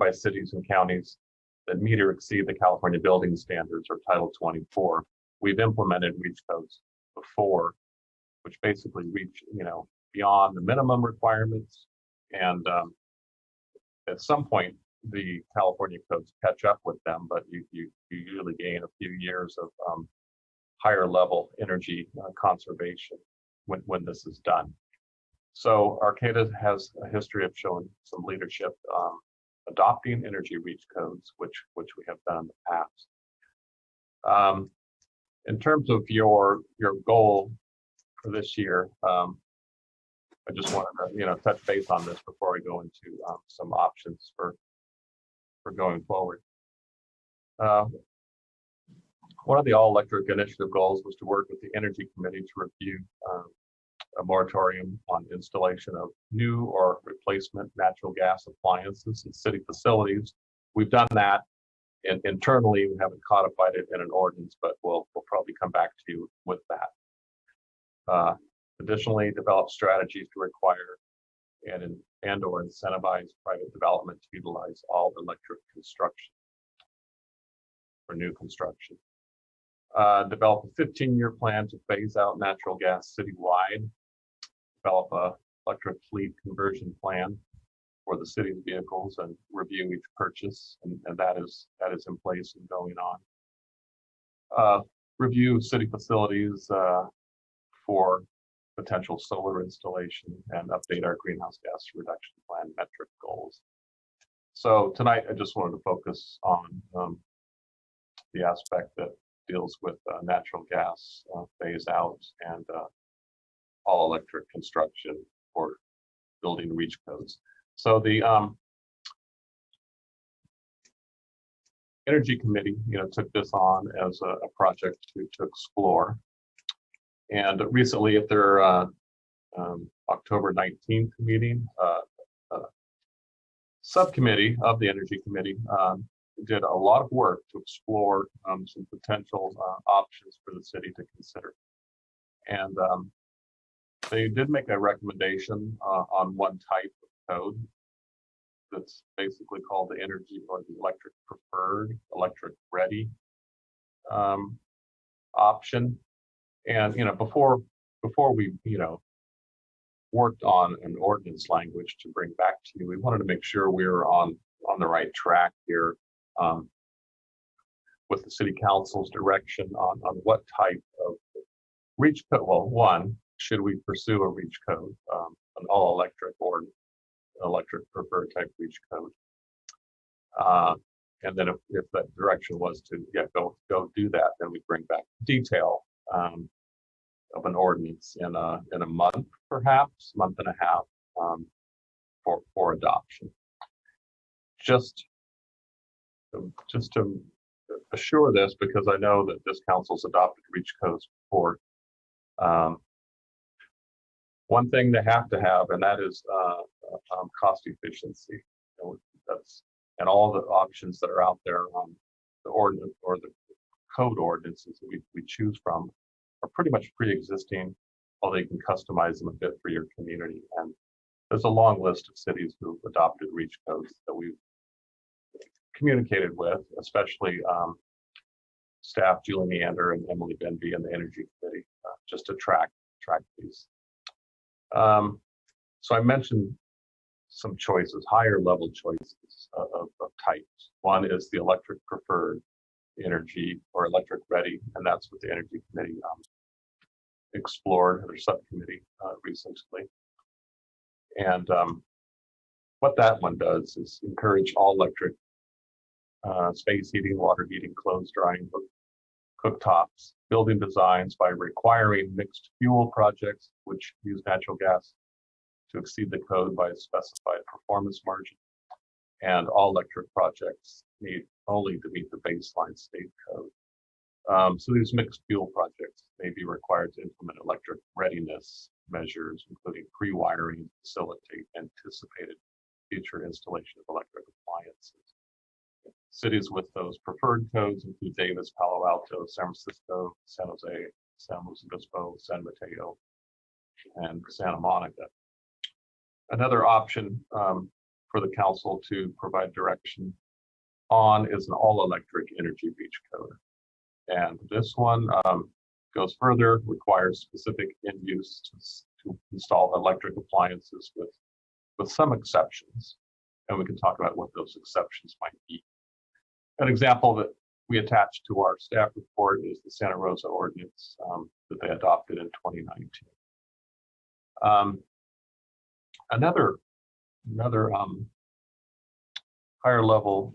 by cities and counties that meet or exceed the California Building Standards or Title 24. We've implemented REACH codes before, which basically reach, beyond the minimum requirements. And at some point, the California codes catch up with them, but you usually gain a few years of higher level energy conservation when this is done. So Arcata has a history of showing some leadership adopting energy REACH codes, which we have done in the past. In terms of your goal for this year, I just wanted to touch base on this before we go into some options for going forward. One of the all-electric initiative goals was to work with the Energy Committee to review a moratorium on installation of new or replacement natural gas appliances in city facilities. We've done that internally. We haven't codified it in an ordinance, but we'll probably come back to you with that. Additionally, develop strategies to require and or incentivize private development to utilize all electric construction for new construction. Develop a 15-year plan to phase out natural gas citywide. Develop a electric fleet conversion plan for the city's vehicles and review each purchase, and that is in place and going on. Review city facilities for potential solar installation and update our greenhouse gas reduction plan metric goals. So tonight I just wanted to focus on the aspect that deals with natural gas phase out and all electric construction for building REACH codes. So the Energy Committee, took this on as a project to explore. And recently at their October 19th meeting, subcommittee of the Energy Committee did a lot of work to explore some potential options for the city to consider. And they did make a recommendation on one type of code that's basically called the energy or the electric preferred, electric ready option. And before we worked on an ordinance language to bring back to you, we wanted to make sure we were on the right track here with the city council's direction on what type of REACH code. Well, one, should we pursue a REACH code, an all electric or electric preferred type REACH code? And then if that direction was to go do that, then we bring back detail of an ordinance in a month, perhaps month and a half, for adoption. Just to assure this, because I know that this council's adopted REACH codes before. One thing they have to have, and that is cost efficiency. And all the options that are out there on the ordinance or the code ordinances that we choose from are pretty much pre-existing, although you can customize them a bit for your community. And there's a long list of cities who've adopted REACH codes that we've communicated with, especially staff Julie Neander and Emily Benby and the Energy Committee, just to track these. So I mentioned some choices, higher level choices of types. One is the electric preferred energy or electric ready, and that's what the Energy Committee explored in their subcommittee recently. And what that one does is encourage all electric space heating, water heating, clothes drying, cooktops, building designs by requiring mixed fuel projects which use natural gas to exceed the code by a specified performance margin. And all electric projects need only to meet the baseline state code. So these mixed fuel projects may be required to implement electric readiness measures, including pre-wiring to facilitate anticipated future installation of electric appliances. Cities with those preferred codes include Davis, Palo Alto, San Francisco, San Jose, San Luis Obispo, San Mateo, and Santa Monica. Another option for the council to provide direction on is an all-electric energy beach code. And this one goes further, requires specific end use to install electric appliances with some exceptions. And we can talk about what those exceptions might be. An example that we attached to our staff report is the Santa Rosa ordinance that they adopted in 2019. Another higher level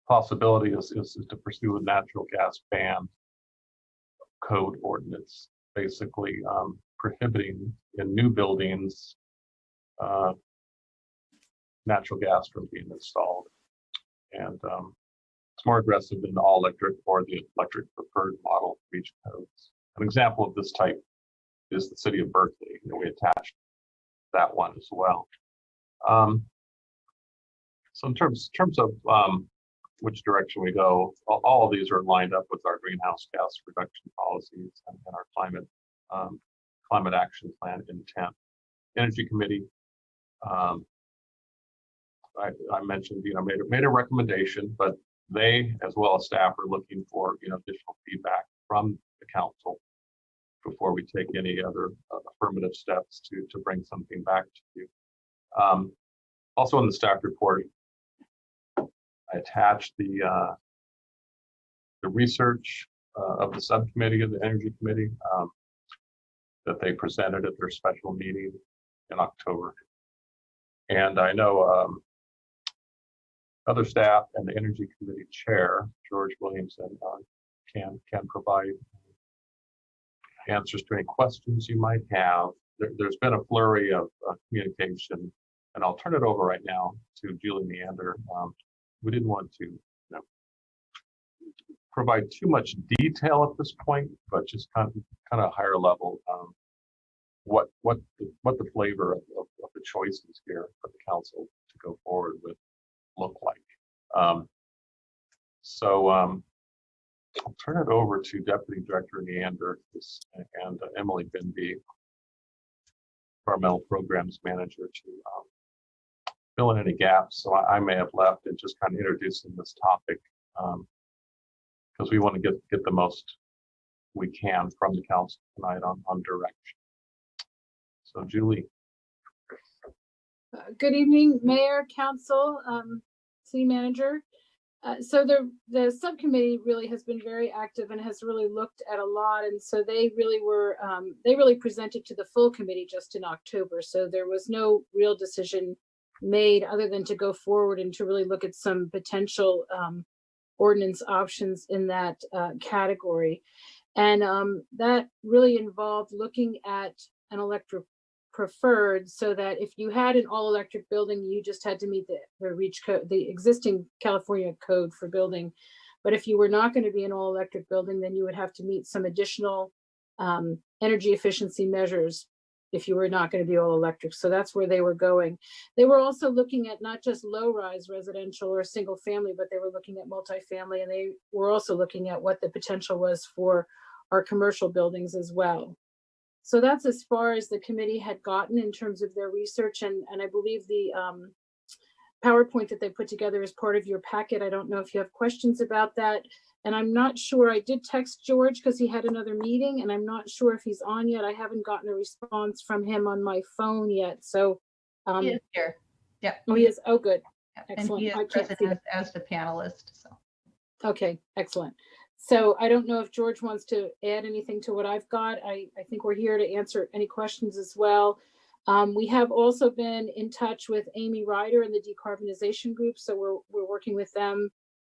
possibility is to pursue a natural gas ban code ordinance, basically prohibiting in new buildings natural gas from being installed. And it's more aggressive than the all electric or the electric preferred model for each codes. An example of this type is the city of Berkeley. We attached that one as well. So in terms of which direction we go, all of these are lined up with our greenhouse gas reduction policies and our climate action plan intent. Energy Committee, I mentioned, made a recommendation, but they, as well as staff, are looking for additional feedback from the council before we take any other affirmative steps to bring something back to you. Also in the staff report, I attached the research of the subcommittee of the Energy Committee that they presented at their special meeting in October. And I know other staff and the Energy Committee chair, George Williamson, can provide answers to any questions you might have. There's been a flurry of communication, and I'll turn it over right now to Julie Meander. We didn't want to provide too much detail at this point, but just kind of higher level what the flavor of the choices here for the council to go forward with look like. So I'll turn it over to Deputy Director Meander and Emily Binby, Environmental Programs Manager, to fill in any gaps. So I may have left and just kind of introducing this topic because we want to get the most we can from the council tonight on direction. So Julie. Good evening, Mayor, Council, City Manager. So the subcommittee really has been very active and has really looked at a lot, and so they really presented to the full committee just in October. So there was no real decision made other than to go forward and to really look at some potential ordinance options in that category, and that really involved looking at an electric preferred, so that if you had an all-electric building, you just had to meet the REACH code, the existing California code for building. But if you were not going to be an all-electric building, then you would have to meet some additional energy efficiency measures if you were not going to be all electric. So that's where they were going. They were also looking at not just low-rise residential or single family, but they were looking at multifamily, and they were also looking at what the potential was for our commercial buildings as well. So that's as far as the committee had gotten in terms of their research, and I believe the PowerPoint that they put together is part of your packet. I don't know if you have questions about that, and I'm not sure. I did text George because he had another meeting, and I'm not sure if he's on yet. I haven't gotten a response from him on my phone yet. So he is here. Yeah. Oh, he is. Oh, good. Yep. Excellent. And he is present as the panelist. So. Okay, excellent. So I don't know if George wants to add anything to what I've got. I think we're here to answer any questions as well. We have also been in touch with Amy Ryder and the decarbonization group. So we're working with them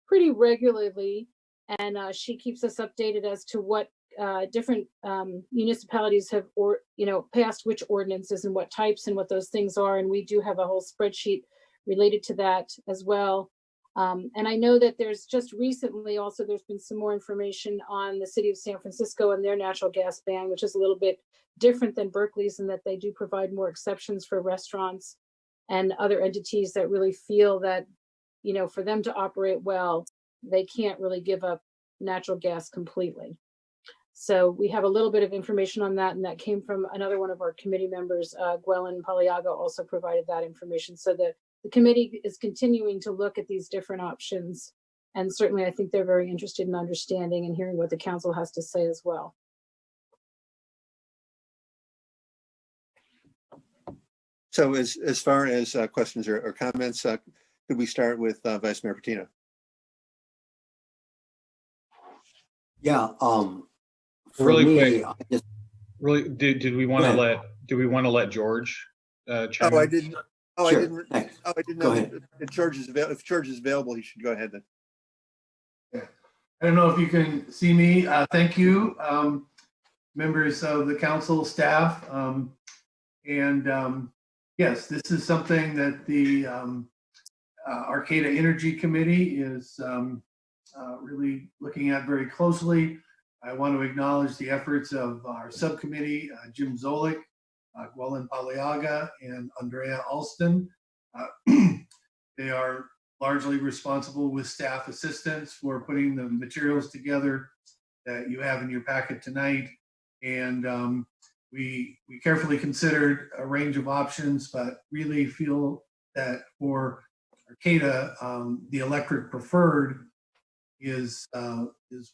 pretty regularly, and she keeps us updated as to what different municipalities have passed which ordinances and what types and what those things are. And we do have a whole spreadsheet related to that as well. And I know that there's just recently also there's been some more information on the city of San Francisco and their natural gas ban, which is a little bit different than Berkeley's in that they do provide more exceptions for restaurants and other entities that really feel that, for them to operate well, they can't really give up natural gas completely. So we have a little bit of information on that, and that came from another one of our committee members, Gwelyn Paliaga, also provided that information. So the committee is continuing to look at these different options, and certainly I think they're very interested in understanding and hearing what the council has to say as well. So as far as questions or comments, could we start with Vice Mayor Patino? Yeah, for Really me, quick. Really, did we want to let George chime Oh, I in? didn't. Oh, Sure, I didn't. thanks. Oh, I didn't Go know ahead. if George is available. If George is available, he should go ahead then. I don't know if you can see me. Thank you, members of the council, staff. Yes, this is something that the Arcata Energy Committee is really looking at very closely. I want to acknowledge the efforts of our subcommittee, Jim Zolik, Gwelyn Paliaga, and Andrea Alston. They are largely responsible with staff assistance for putting the materials together that you have in your packet tonight. And we carefully considered a range of options, but really feel that for Arcata, the electric preferred is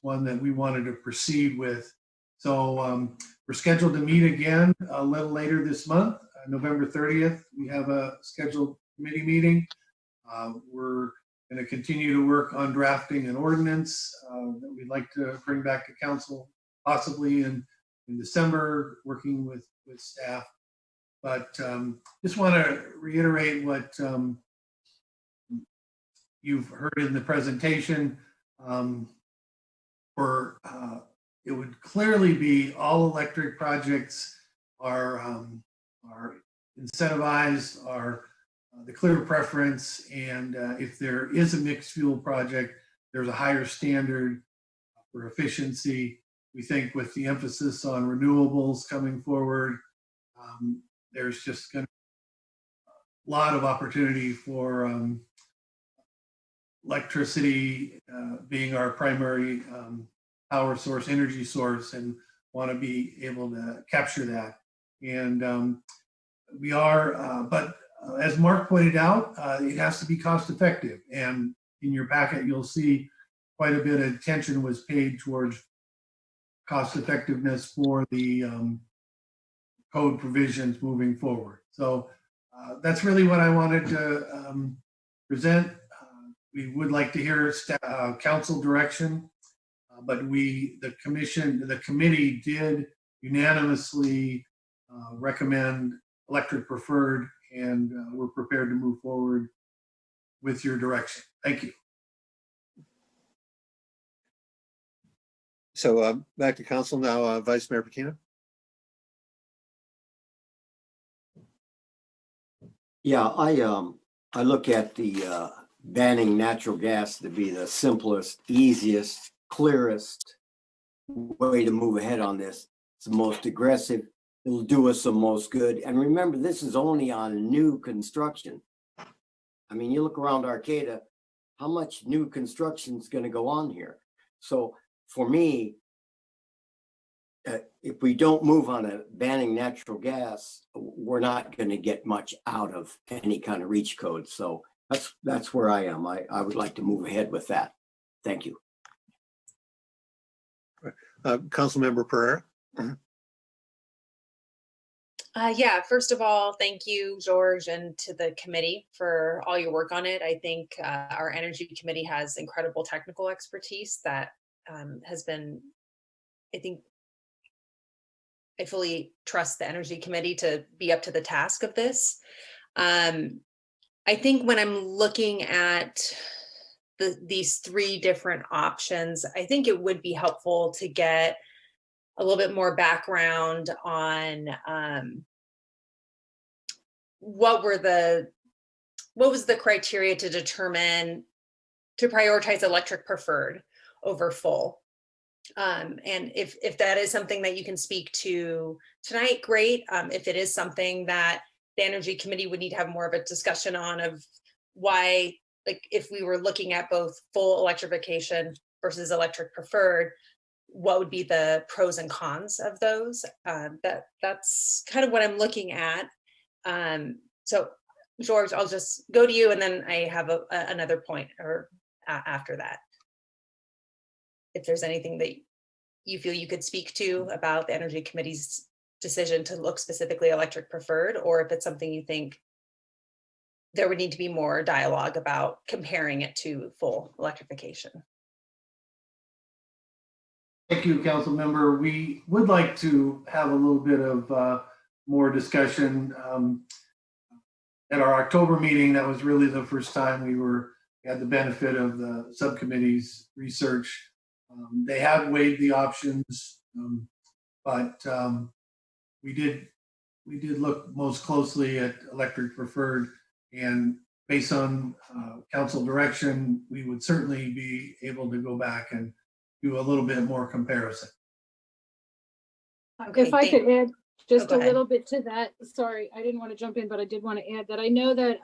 one that we wanted to proceed with. So we're scheduled to meet again a little later this month, November 30th. We have a scheduled committee meeting. We're going to continue to work on drafting an ordinance that we'd like to bring back to council, possibly in December, working with staff. But just want to reiterate what you've heard in the presentation. It would clearly be all electric projects are incentivized, are the clear preference, and if there is a mixed fuel project, there's a higher standard for efficiency. We think with the emphasis on renewables coming forward, there's just going to be a lot of opportunity for electricity being our primary power source, energy source, and want to be able to capture that. And we are, but as Mark pointed out, it has to be cost effective. And in your packet, you'll see quite a bit of attention was paid towards cost effectiveness for the code provisions moving forward. So that's really what I wanted to present. We would like to hear council direction, but the committee did unanimously recommend electric preferred, and we're prepared to move forward with your direction. Thank you. So back to council now, Vice Mayor Patino. yeah, I look at the banning natural gas to be the simplest, easiest, clearest way to move ahead on this. It's the most aggressive. It'll do us the most good. And remember, this is only on new construction. I mean, you look around Arcata, how much new construction is going to go on here? So for me, if we don't move on a banning natural gas, we're not going to get much out of any kind of reach code. So that's where I am. I would like to move ahead with that. Thank you. Councilmember Pereira. Yeah, first of all, thank you, George, and to the committee for all your work on it. I think our Energy Committee has incredible technical expertise that has been, I think, I fully trust the Energy Committee to be up to the task of this. I think when I'm looking at these three different options, I think it would be helpful to get a little bit more background on what was the criteria to determine to prioritize electric preferred over full. And if that is something that you can speak to tonight, great. If it is something that the Energy Committee would need to have more of a discussion on of why, like if we were looking at both full electrification versus electric preferred, what would be the pros and cons of those. That's kind of what I'm looking at. So George, I'll just go to you, and then I have another point or after that. If there's anything that you feel you could speak to about the Energy Committee's decision to look specifically electric preferred, or if it's something you think there would need to be more dialogue about comparing it to full electrification. Thank you, Council Member. We would like to have a little bit of more discussion. At our October meeting, that was really the first time we had the benefit of the subcommittee's research. They have weighed the options, but we did look most closely at electric preferred, and based on council direction, we would certainly be able to go back and do a little bit more comparison. Okay, If I could add just go a ahead. little bit to that, sorry, I didn't want to jump in, but I did want to add that I know that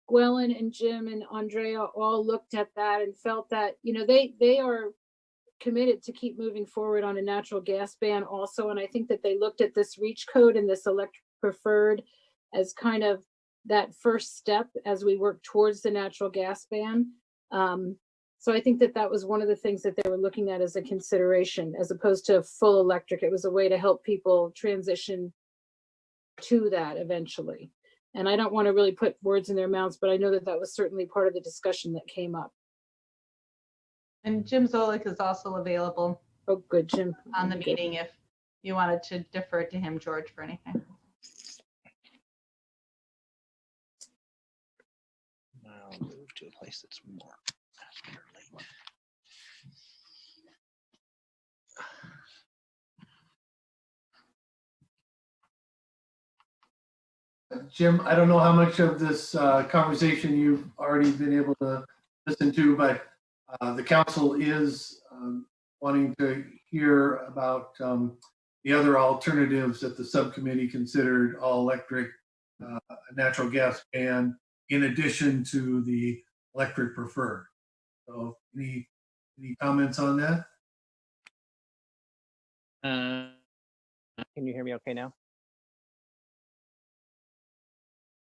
Gwellen and Jim and Andrea all looked at that and felt that, you know, they are committed to keep moving forward on a natural gas ban also. And I think that they looked at this reach code and this electric preferred as kind of that first step as we work towards the natural gas ban. So I think that that was one of the things that they were looking at as a consideration, as opposed to full electric. It was a way to help people transition to that eventually. And I don't want to really put words in their mouths, but I know that that was certainly part of the discussion that came up. And Jim Zolik is also available Oh, good, Jim. on the Good. meeting if you wanted to defer to him, George, for anything. I'll move to a place that's more late. Jim, I don't know how much of this conversation you've already been able to listen to, but the council is wanting to hear about the other alternatives that the subcommittee considered, all electric, natural gas ban, in addition to the electric preferred. So any comments on that? Can you hear me okay now?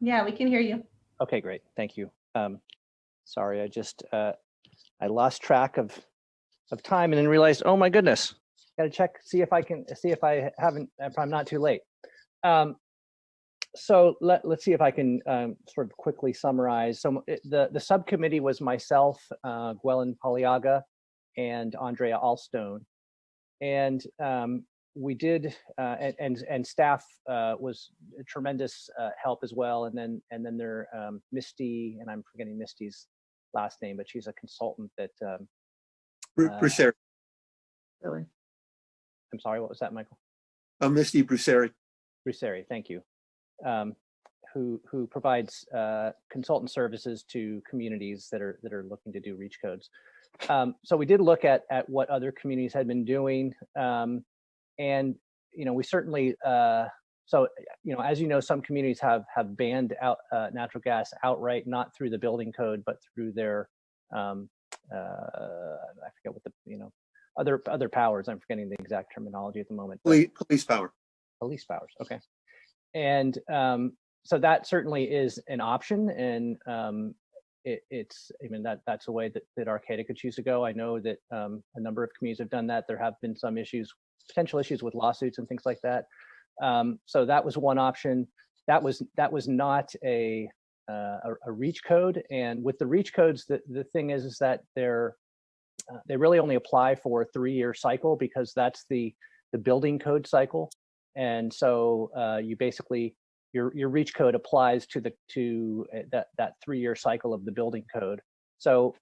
Yeah, we can hear you. Okay, great. Thank you. Sorry, I just I lost track of time and then realized, oh my goodness, got to check, see if I'm not too late. So let's see if I can sort of quickly summarize. So the subcommittee was myself, Gwellen Poliaga, and Andrea Alstone, and we did, and staff was a tremendous help as well. And then there, Misty, and I'm forgetting Misty's last name, but she's a consultant that. Bruceri. Really? I'm sorry, what was that, Michael? Misty Bruceri. Bruceri, thank you. Who provides consultant services to communities that are looking to do reach codes. So we did look at what other communities had been doing, and we certainly so as you know, some communities have banned out natural gas outright, not through the building code, but through their I forget what the other powers. I'm forgetting the exact terminology at the moment. Police power. Police powers. Okay. And so that certainly is an option, and that's a way that Arcata could choose to go. I know that a number of communities have done that. There have been some potential issues with lawsuits and things like that. So that was one option. That was not a reach code, and with the reach codes, the thing is that they really only apply for a 3-year cycle, because that's the building code cycle. And so you basically your reach code applies to that 3-year cycle of the building code. So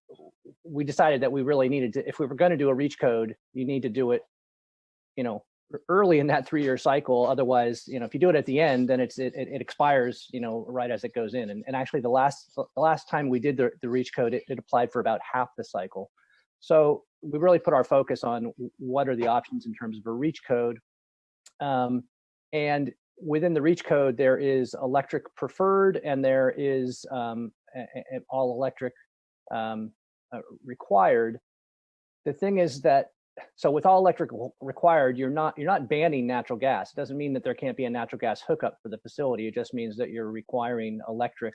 we decided that we really needed to, if we were going to do a reach code, you need to do it, early in that 3-year cycle. Otherwise, if you do it at the end, then it expires, right as it goes in. And actually, the last time we did the reach code, it applied for about half the cycle. So we really put our focus on what are the options in terms of a reach code. And within the reach code, there is electric preferred, and there is all electric required. The thing is that so with all electric required, you're not banning natural gas. It doesn't mean that there can't be a natural gas hookup for the facility. It just means that you're requiring electric,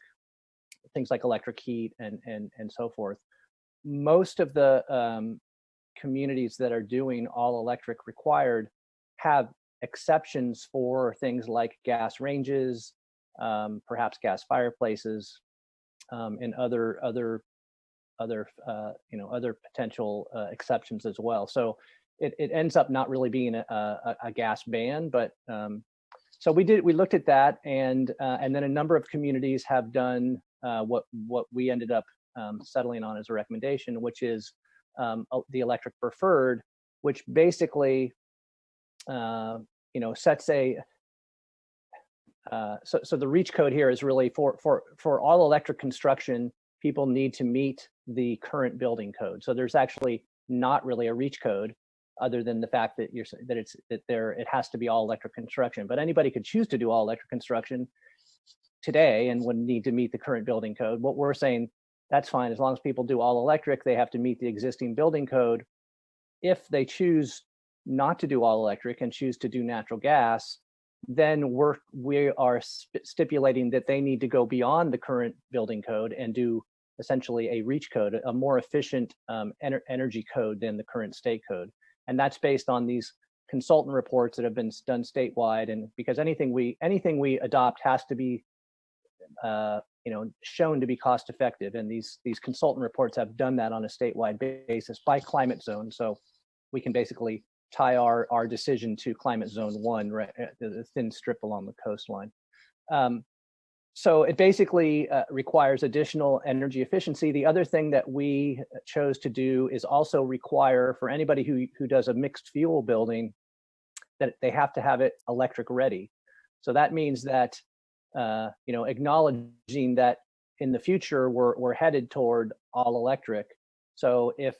things like electric heat and so forth. Most of the communities that are doing all electric required have exceptions for things like gas ranges, perhaps gas fireplaces, and other potential exceptions as well. So it ends up not really being a gas ban, but so we looked at that, and then a number of communities have done what we ended up settling on as a recommendation, which is the electric preferred, which basically sets a so the reach code here is really for all electric construction. People need to meet the current building code. So there's actually not really a reach code, other than the fact that it has to be all electric construction. But anybody could choose to do all electric construction today and would need to meet the current building code. What we're saying, that's fine, as long as people do all electric, they have to meet the existing building code. If they choose not to do all electric and choose to do natural gas, then we are stipulating that they need to go beyond the current building code and do essentially a reach code, a more efficient energy code than the current state code. And that's based on these consultant reports that have been done statewide. And because anything we adopt has to be shown to be cost effective. And these consultant reports have done that on a statewide basis by climate zone. So we can basically tie our decision to climate zone 1, right, the thin strip along the coastline. So it basically requires additional energy efficiency. The other thing that we chose to do is also require for anybody who does a mixed fuel building that they have to have it electric ready. So that means that acknowledging that in the future we're headed toward all electric. So if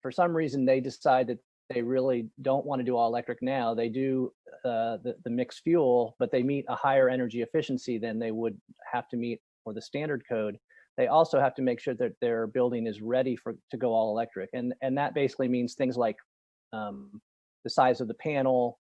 for some reason they decide that they really don't want to do all electric now, they do the mixed fuel, but they meet a higher energy efficiency than they would have to meet for the standard code. They also have to make sure that their building is ready to go all electric. And that basically means things like the size of the panel,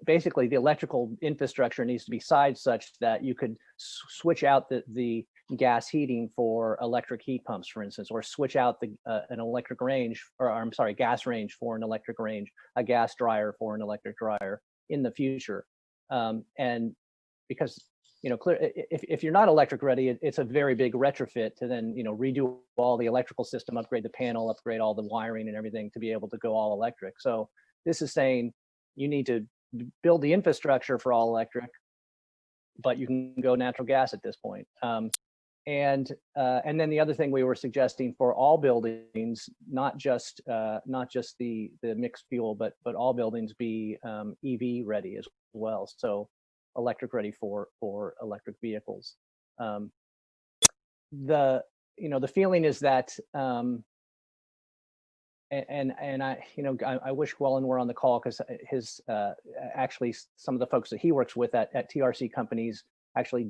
basically the electrical infrastructure needs to be sized such that you could switch out the gas heating for electric heat pumps, for instance, or switch out an electric range, or I'm sorry, gas range for an electric range, a gas dryer for an electric dryer in the future. And because if you're not electric ready, it's a very big retrofit to then redo all the electrical system, upgrade the panel, upgrade all the wiring and everything to be able to go all electric. So this is saying you need to build the infrastructure for all electric, but you can go natural gas at this point. And then the other thing we were suggesting for all buildings, not just the mixed fuel, but all buildings be EV ready as well. So electric ready for electric vehicles. The feeling is that and I wish Gwellen were on the call, because his actually some of the folks that he works with at TRC companies actually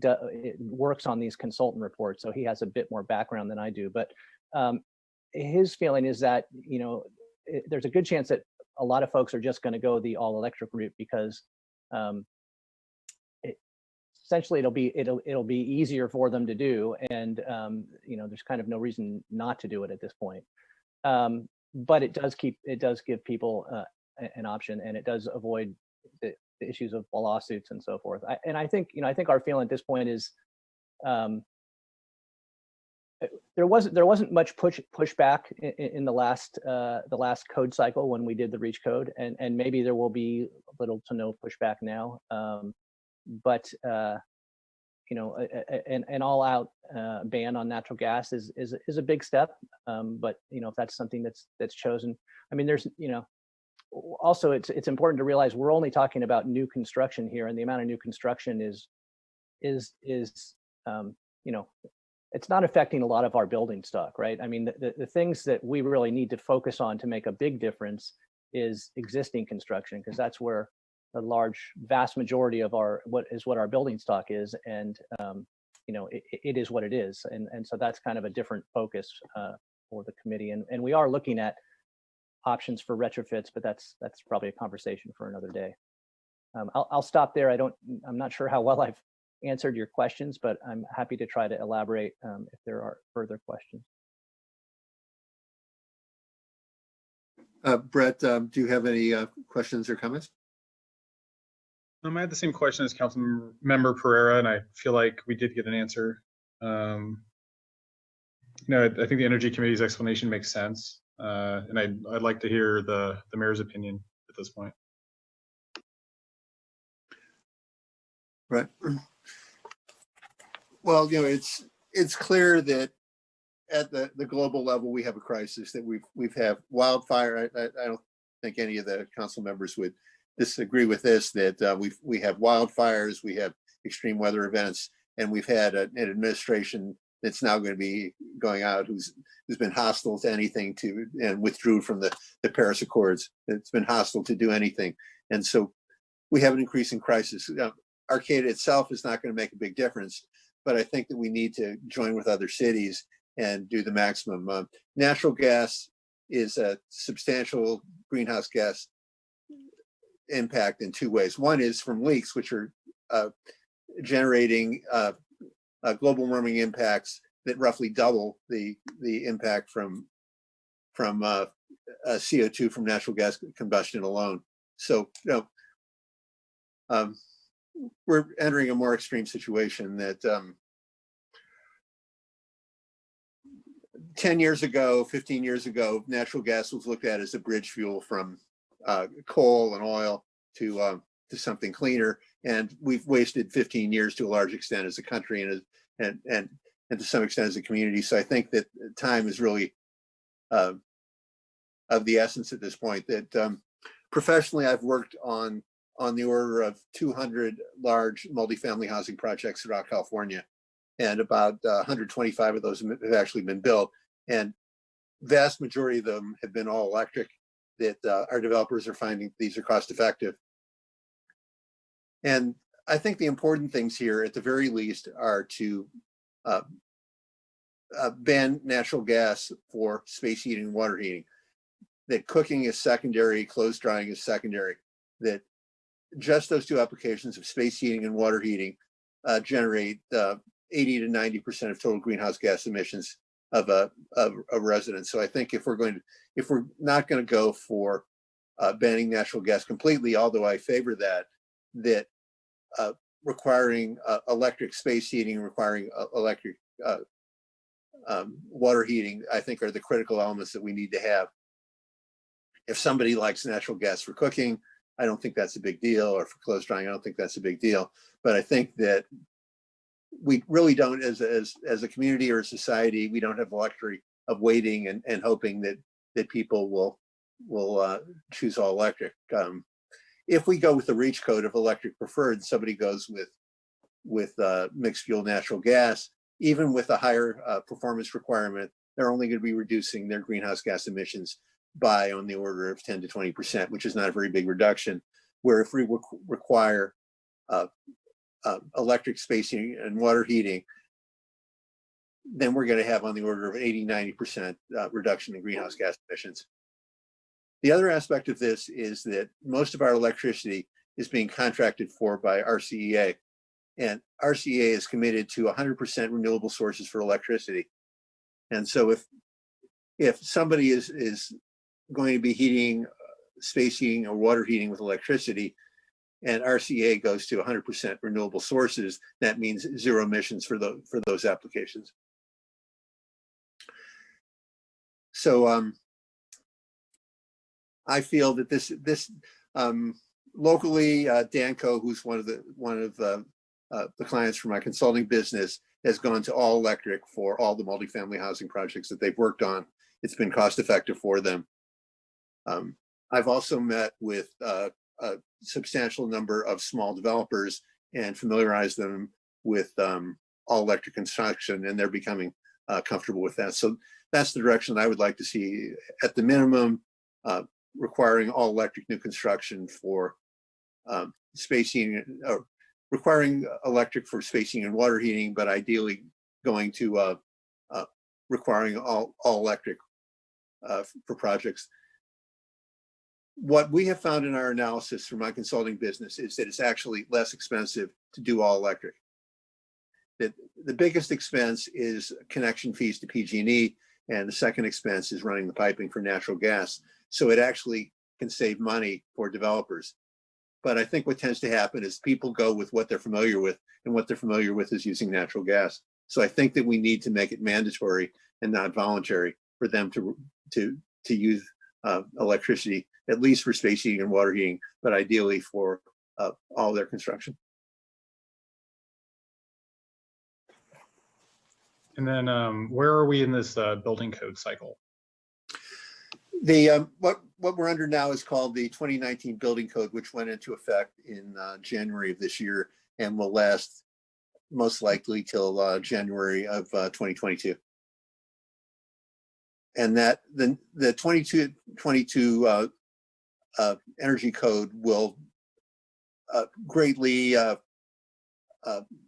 works on these consultant reports, so he has a bit more background than I do. But his feeling is that there's a good chance that a lot of folks are just going to go the all electric route because essentially it'll be easier for them to do, and there's kind of no reason not to do it at this point. But it does give people an option, and it does avoid the issues of lawsuits and so forth. I think our feeling at this point is there wasn't much pushback in the last code cycle when we did the reach code, and maybe there will be little to no pushback now. But an all-out ban on natural gas is a big step. But if that's something that's chosen, I mean, there's also it's important to realize we're only talking about new construction here, and the amount of new construction is it's not affecting a lot of our building stock, right? I mean, the things that we really need to focus on to make a big difference is existing construction, because that's where the vast majority of what our building stock is, and it is what it is, and so that's kind of a different focus for the committee, and we are looking at options for retrofits, but that's probably a conversation for another day. I'll stop there. I'm not sure how well I've answered your questions, but I'm happy to try to elaborate if there are further questions. Brett, do you have any questions or comments? I had the same question as Council Member Pereira, and I feel like we did get an answer. I think the Energy Committee's explanation makes sense, and I'd like to hear the mayor's opinion at this point. Right. Well, it's clear that at the global level we have a crisis, that we've had wildfire. I don't think any of the council members would disagree with this, that we have wildfires, we have extreme weather events, and we've had an administration that's now going to be going out who's been hostile to anything and withdrew from the Paris Accords. It's been hostile to do anything. And so we have an increasing crisis. Arcata itself is not going to make a big difference, but I think that we need to join with other cities and do the maximum. Natural gas is a substantial greenhouse gas impact in two ways. One is from leaks, which are generating global warming impacts that roughly double the impact from CO2 from natural gas combustion alone. So we're entering a more extreme situation that 10 years ago, 15 years ago, natural gas was looked at as a bridge fuel from coal and oil to something cleaner, and we've wasted 15 years to a large extent as a country and to some extent as a community. So I think that time is really of the essence at this point. That professionally, I've worked on the order of 200 large multifamily housing projects throughout California, and about 125 of those have actually been built, and vast majority of them have been all electric. That our developers are finding these are cost effective. And I think the important things here, at the very least, are to ban natural gas for space heating and water heating. That cooking is secondary, clothes drying is secondary. That just those two applications of space heating and water heating generate 80 to 90% of total greenhouse gas emissions of a resident. So I think if we're not going to go for banning natural gas completely, although I favor that requiring electric space heating, requiring electric water heating, I think are the critical elements that we need to have. If somebody likes natural gas for cooking, I don't think that's a big deal, or for clothes drying, I don't think that's a big deal. But I think that we really don't, as a community or a society, we don't have the luxury of waiting and hoping that people will choose all electric. If we go with the REACH code of electric preferred, somebody goes with mixed fuel natural gas, even with a higher performance requirement, they're only going to be reducing their greenhouse gas emissions by on the order of 10 to 20%, which is not a very big reduction. Where if we require electric space heating and water heating, then we're going to have on the order of 80, 90% reduction in greenhouse gas emissions. The other aspect of this is that most of our electricity is being contracted for by RCEA, and RCEA is committed to 100% renewable sources for electricity. And so if somebody is going to be heating, space heating or water heating with electricity, and RCEA goes to 100% renewable sources, that means zero emissions for those applications. So I feel that this locally, Danco, who's one of the clients for my consulting business, has gone to all electric for all the multifamily housing projects that they've worked on. It's been cost effective for them. I've also met with a substantial number of small developers and familiarized them with all electric construction, and they're becoming comfortable with that. So that's the direction I would like to see, at the minimum, requiring all electric new construction for space heating, or requiring electric for space heating and water heating, but ideally going to requiring all electric for projects. what we have found in our analysis from my consulting business is that it's actually less expensive to do all electric. That the biggest expense is connection fees to PG&E, and the second expense is running the piping for natural gas. So it actually can save money for developers. But I think what tends to happen is people go with what they're familiar with, and what they're familiar with is using natural gas. So I think that we need to make it mandatory and not voluntary for them to use electricity, at least for space heating and water heating, but ideally for all their construction. And then where are we in this building code cycle? The what we're under now is called the 2019 Building Code, which went into effect in January of this year and will last most likely till January of 2022. And that the 2022 Energy Code will greatly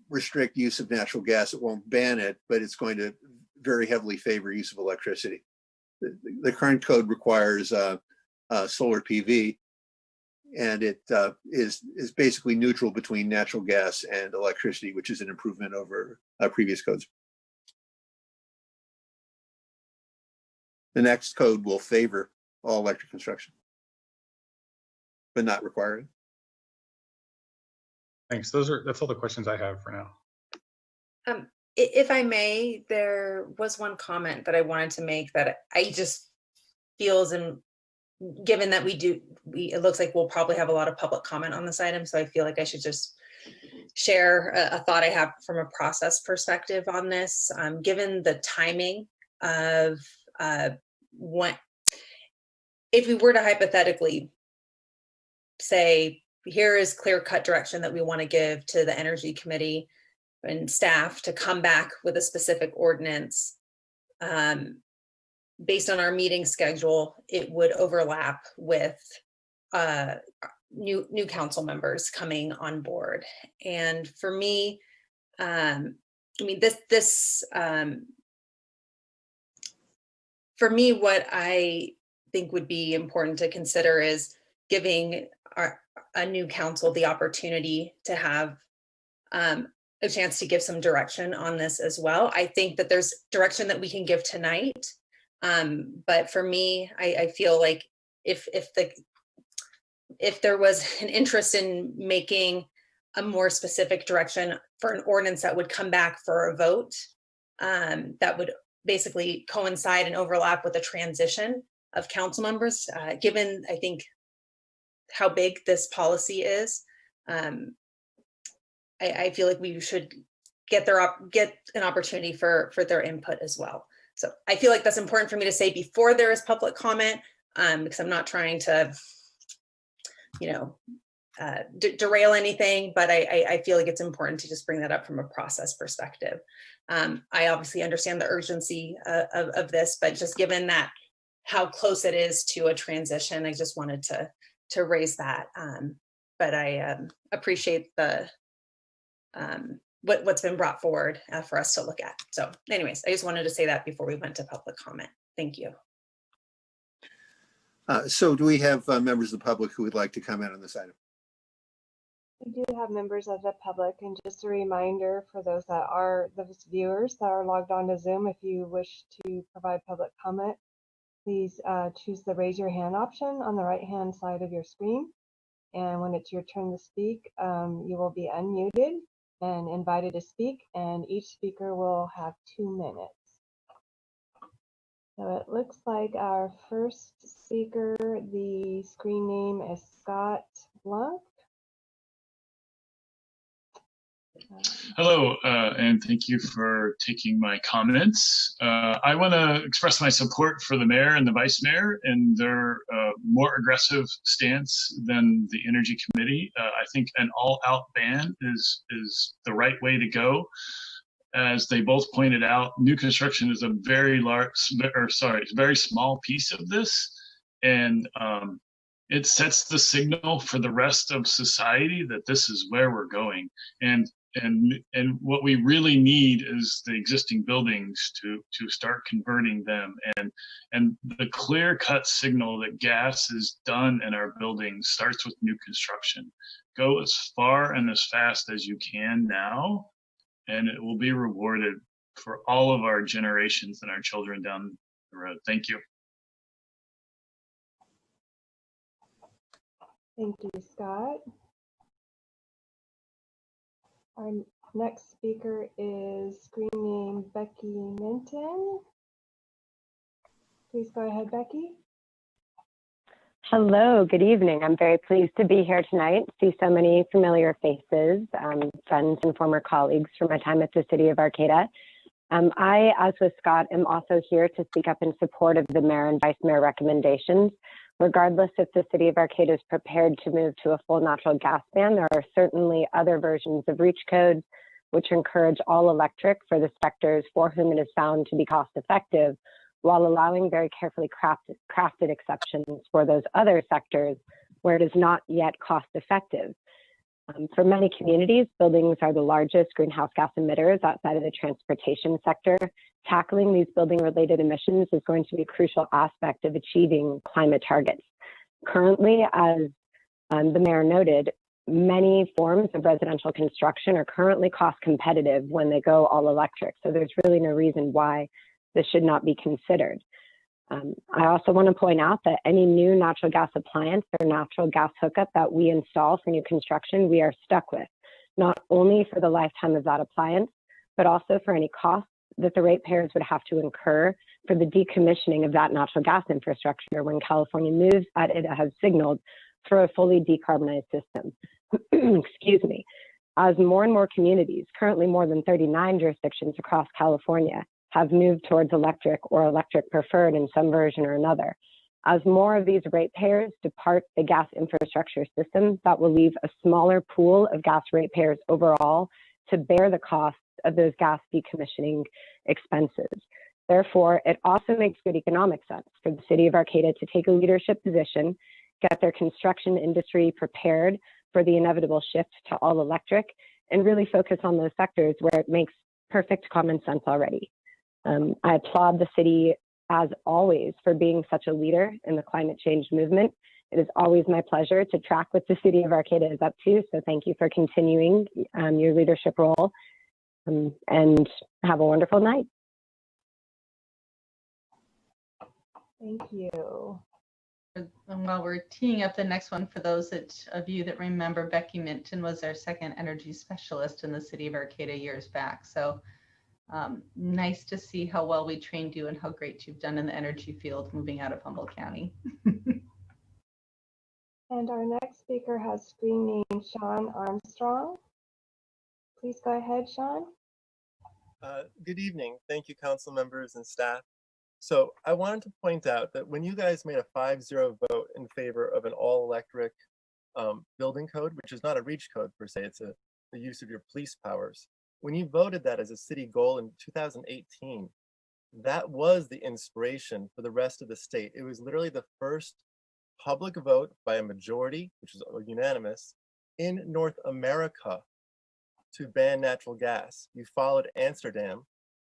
restrict use of natural gas. It won't ban it, but it's going to very heavily favor use of electricity. The current code requires solar PV, and it is basically neutral between natural gas and electricity, which is an improvement over previous codes. The next code will favor all electric construction, but not require it. Thanks. That's all the questions I have for now. If I may, there was one comment that I wanted to make that I just feels, and given that it looks like we'll probably have a lot of public comment on this item, so I feel like I should just share a thought I have from a process perspective on this. Given the timing of if we were to hypothetically say, here is clear-cut direction that we want to give to the Energy Committee and staff to come back with a specific ordinance, based on our meeting schedule, it would overlap with new council members coming on board. And for me, for me, what I think would be important to consider is giving a new council the opportunity to have a chance to give some direction on this as well. I think that there's direction that we can give tonight, but for me, I feel like if there was an interest in making a more specific direction for an ordinance that would come back for a vote, that would basically coincide and overlap with the transition of council members, given, I think, how big this policy is, I feel like we should get an opportunity for their input as well. So I feel like that's important for me to say before there is public comment, because I'm not trying to, derail anything, but I feel like it's important to just bring that up from a process perspective. I obviously understand the urgency of this, but just given that how close it is to a transition, I just wanted to raise that. But I appreciate what's been brought forward for us to look at. So anyways, I just wanted to say that before we went to public comment. Thank you. So do we have members of the public who would like to comment on this item? We do have members of the public, and just a reminder for those viewers that are logged on to Zoom, if you wish to provide public comment, please choose the raise your hand option on the right-hand side of your screen. And when it's your turn to speak, you will be unmuted and invited to speak, and each speaker will have 2 minutes. So it looks like our first speaker, the screen name is Scott Blunt. Hello, and thank you for taking my comments. I want to express my support for the mayor and the vice mayor and their more aggressive stance than the Energy Committee. I think an all-out ban is the right way to go. As they both pointed out, new construction is a very small piece of this, and it sets the signal for the rest of society that this is where we're going. And and what we really need is the existing buildings to start converting them, and the clear cut signal that gas is done in our buildings starts with new construction. Go as far and as fast as you can now, and it will be rewarded for all of our generations and our children down the road. Thank you. Thank you, Scott. Our next speaker is screen name Beckie Menten. Please go ahead, Beckie. Hello, good evening. I'm very pleased to be here tonight, see so many familiar faces, friends and former colleagues from my time at the City of Arcata. I, as with Scott, am also here to speak up in support of the mayor and vice mayor recommendations. Regardless if the City of Arcata is prepared to move to a full natural gas ban, there are certainly other versions of REACH codes which encourage all electric for the sectors for whom it is found to be cost effective, while allowing very carefully crafted exceptions for those other sectors where it is not yet cost effective. For many communities, buildings are the largest greenhouse gas emitters outside of the transportation sector. Tackling these building-related emissions is going to be a crucial aspect of achieving climate targets. Currently, as the mayor noted, many forms of residential construction are currently cost competitive when they go all electric. So there's really no reason why this should not be considered. I also want to point out that any new natural gas appliance or natural gas hookup that we install for new construction, we are stuck with, not only for the lifetime of that appliance, but also for any costs that the ratepayers would have to incur for the decommissioning of that natural gas infrastructure when California moves, as it has signaled, for a fully decarbonized system. Excuse me. As more and more communities, currently more than 39 jurisdictions across California, have moved towards electric or electric preferred in some version or another. As more of these ratepayers depart the gas infrastructure system, that will leave a smaller pool of gas ratepayers overall to bear the costs of those gas decommissioning expenses. Therefore, it also makes good economic sense for the City of Arcata to take a leadership position, get their construction industry prepared for the inevitable shift to all electric, and really focus on those sectors where it makes perfect common sense already. I applaud the city, as always, for being such a leader in the climate change movement. It is always my pleasure to track what the City of Arcata is up to, so thank you for continuing your leadership role, and have a wonderful night. Thank you. And while we're teeing up the next one, for those of you that remember, Beckie Menten was our second energy specialist in the City of Arcata years back. So nice to see how well we trained you and how great you've done in the energy field moving out of Humboldt County. And our next speaker has screen name Sean Armstrong. Please go ahead, Sean. Good evening. Thank you, council members and staff. So I wanted to point out that when you guys made a 5-0 vote in favor of an all-electric building code, which is not a REACH code per se, it's the use of your police powers. When you voted that as a city goal in 2018, that was the inspiration for the rest of the state. It was literally the first public vote by a majority, which is unanimous, in North America to ban natural gas. You followed Amsterdam.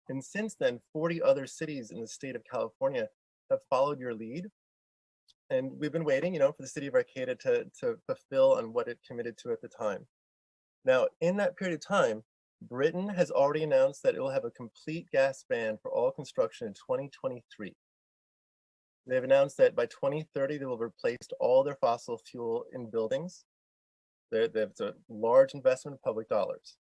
And since then, 40 other cities in the state of California have followed your lead. And we've been waiting, for the City of Arcata to fulfill on what it committed to at the time. Now, in that period of time, Britain has already announced that it will have a complete gas ban for all construction in 2023. They've announced that by 2030, they will have replaced all their fossil fuel in buildings. That's a large investment of public dollars.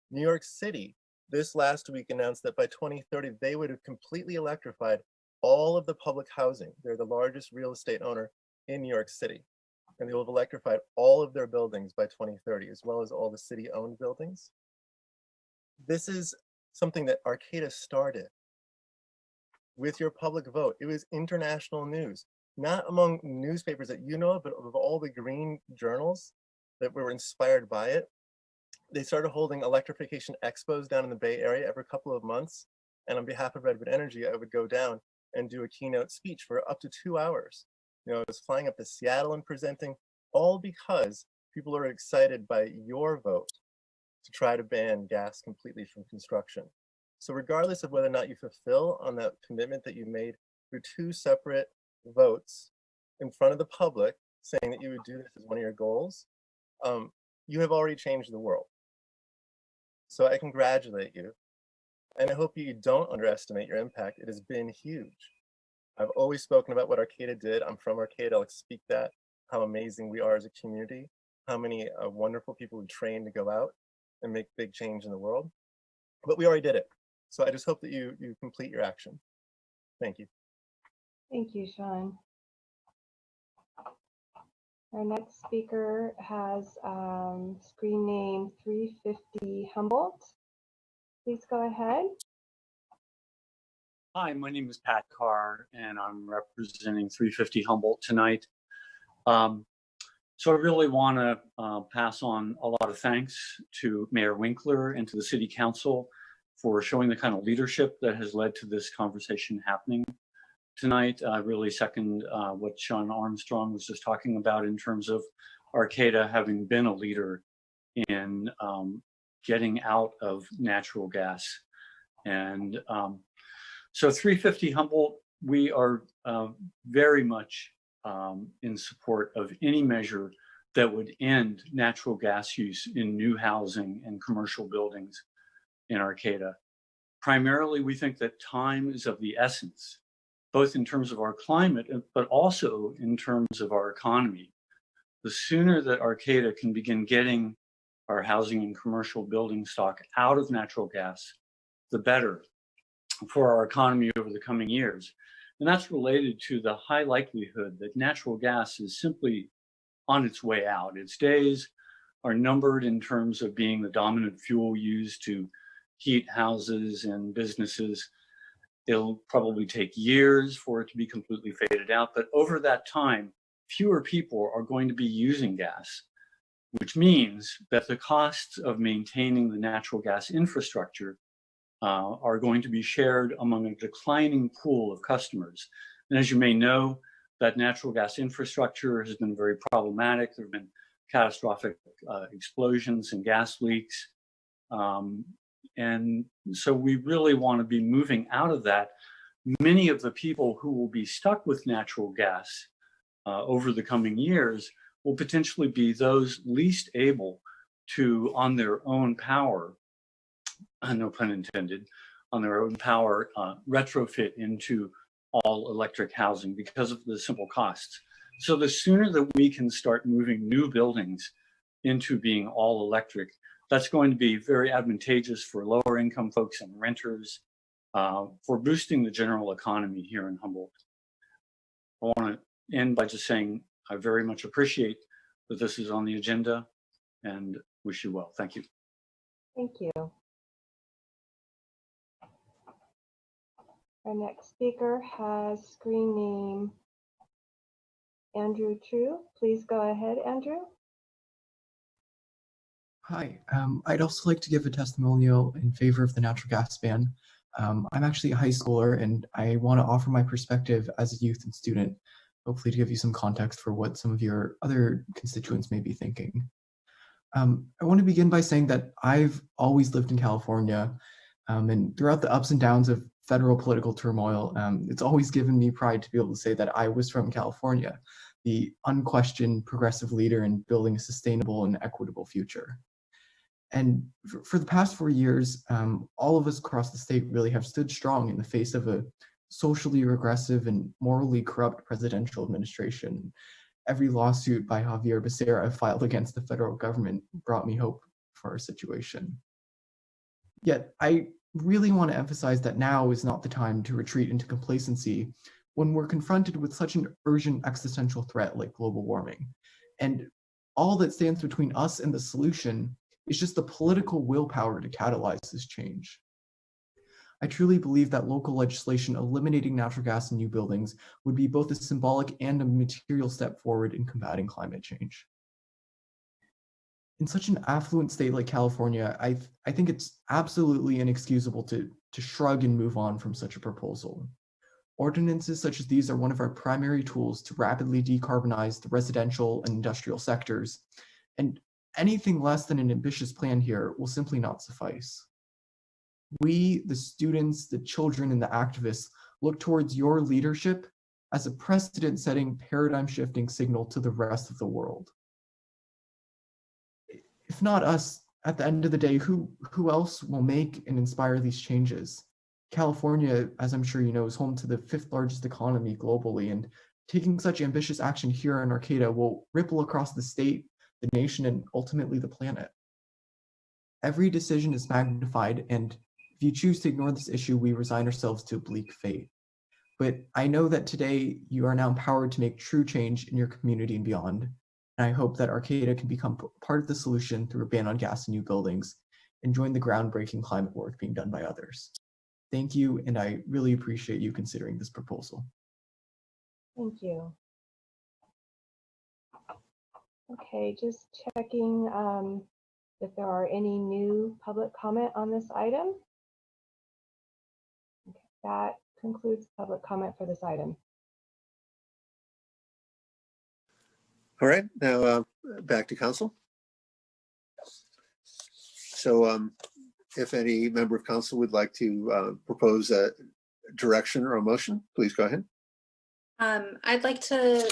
New York City, this last week, announced that by 2030, they would have completely electrified all of the public housing. They're the largest real estate owner in New York City. And they will have electrified all of their buildings by 2030, as well as all the city-owned buildings. This is something that Arcata started with your public vote. It was international news, not among newspapers that you know of, but of all the green journals that were inspired by it. They started holding electrification expos down in the Bay Area every couple of months. And on behalf of Redwood Energy, I would go down and do a keynote speech for up to 2 hours. I was flying up to Seattle and presenting, all because people are excited by your vote to try to ban gas completely from construction. So regardless of whether or not you fulfill on that commitment that you made through 2 separate votes in front of the public, saying that you would do this as one of your goals, you have already changed the world. So I congratulate you. And I hope you don't underestimate your impact. It has been huge. I've always spoken about what Arcata did. I'm from Arcata. I'll speak that, how amazing we are as a community, how many wonderful people we train to go out and make big change in the world. But we already did it. So I just hope that you complete your action. Thank you. Thank you, Sean. Our next speaker has screen name 350 Humboldt. Please go ahead. Hi, my name is Pat Carr, and I'm representing 350 Humboldt tonight. So I really want to pass on a lot of thanks to Mayor Winkler and to the City Council for showing the kind of leadership that has led to this conversation happening tonight. I really second what Sean Armstrong was just talking about in terms of Arcata having been a leader in getting out of natural gas. And so 350 Humboldt, we are very much in support of any measure that would end natural gas use in new housing and commercial buildings in Arcata. Primarily, we think that time is of the essence, both in terms of our climate, but also in terms of our economy. The sooner that Arcata can begin getting our housing and commercial building stock out of natural gas, the better for our economy over the coming years. And that's related to the high likelihood that natural gas is simply on its way out. Its days are numbered in terms of being the dominant fuel used to heat houses and businesses. It'll probably take years for it to be completely faded out, but over that time, fewer people are going to be using gas, which means that the costs of maintaining the natural gas infrastructure are going to be shared among a declining pool of customers. And as you may know, that natural gas infrastructure has been very problematic. There have been catastrophic explosions and gas leaks. And so we really want to be moving out of that. Many of the people who will be stuck with natural gas over the coming years will potentially be those least able to, on their own power, no pun intended, on their own power, retrofit into all electric housing because of the simple costs. So the sooner that we can start moving new buildings into being all electric, that's going to be very advantageous for lower income folks and renters, for boosting the general economy here in Humboldt. I want to end by just saying I very much appreciate that this is on the agenda and wish you well. Thank you. Thank you. Our next speaker has screen name Andrew True. Please go ahead, Andrew. Hi, I'd also like to give a testimonial in favor of the natural gas ban. I'm actually a high schooler and I want to offer my perspective as a youth and student, hopefully to give you some context for what some of your other constituents may be thinking. I want to begin by saying that I've always lived in California, and throughout the ups and downs of federal political turmoil, it's always given me pride to be able to say that I was from California, the unquestioned progressive leader in building a sustainable and equitable future. And for the past 4 years, all of us across the state really have stood strong in the face of a socially regressive and morally corrupt presidential administration. Every lawsuit by Javier Becerra filed against the federal government brought me hope for our situation. Yet I really want to emphasize that now is not the time to retreat into complacency when we're confronted with such an urgent existential threat like global warming. And all that stands between us and the solution is just the political willpower to catalyze this change. I truly believe that local legislation eliminating natural gas in new buildings would be both a symbolic and a material step forward in combating climate change. In such an affluent state like California, I think it's absolutely inexcusable to shrug and move on from such a proposal. Ordinances such as these are one of our primary tools to rapidly decarbonize the residential and industrial sectors, and anything less than an ambitious plan here will simply not suffice. We, the students, the children, and the activists, look towards your leadership as a precedent-setting, paradigm-shifting signal to the rest of the world. If not us, at the end of the day, who else will make and inspire these changes? California, as I'm sure you know, is home to the 5th largest economy globally, and taking such ambitious action here in Arcata will ripple across the state, the nation, and ultimately the planet. Every decision is magnified, and if you choose to ignore this issue, we resign ourselves to a bleak fate. But I know that today you are now empowered to make true change in your community and beyond. And I hope that Arcata can become part of the solution through a ban on gas in new buildings and join the groundbreaking climate work being done by others. Thank you, and I really appreciate you considering this proposal. Thank you. Okay, just checking if there are any new public comment on this item. Okay, that concludes public comment for this item. All right, now back to council. So if any member of council would like to propose a direction or a motion, please go ahead. I'd like to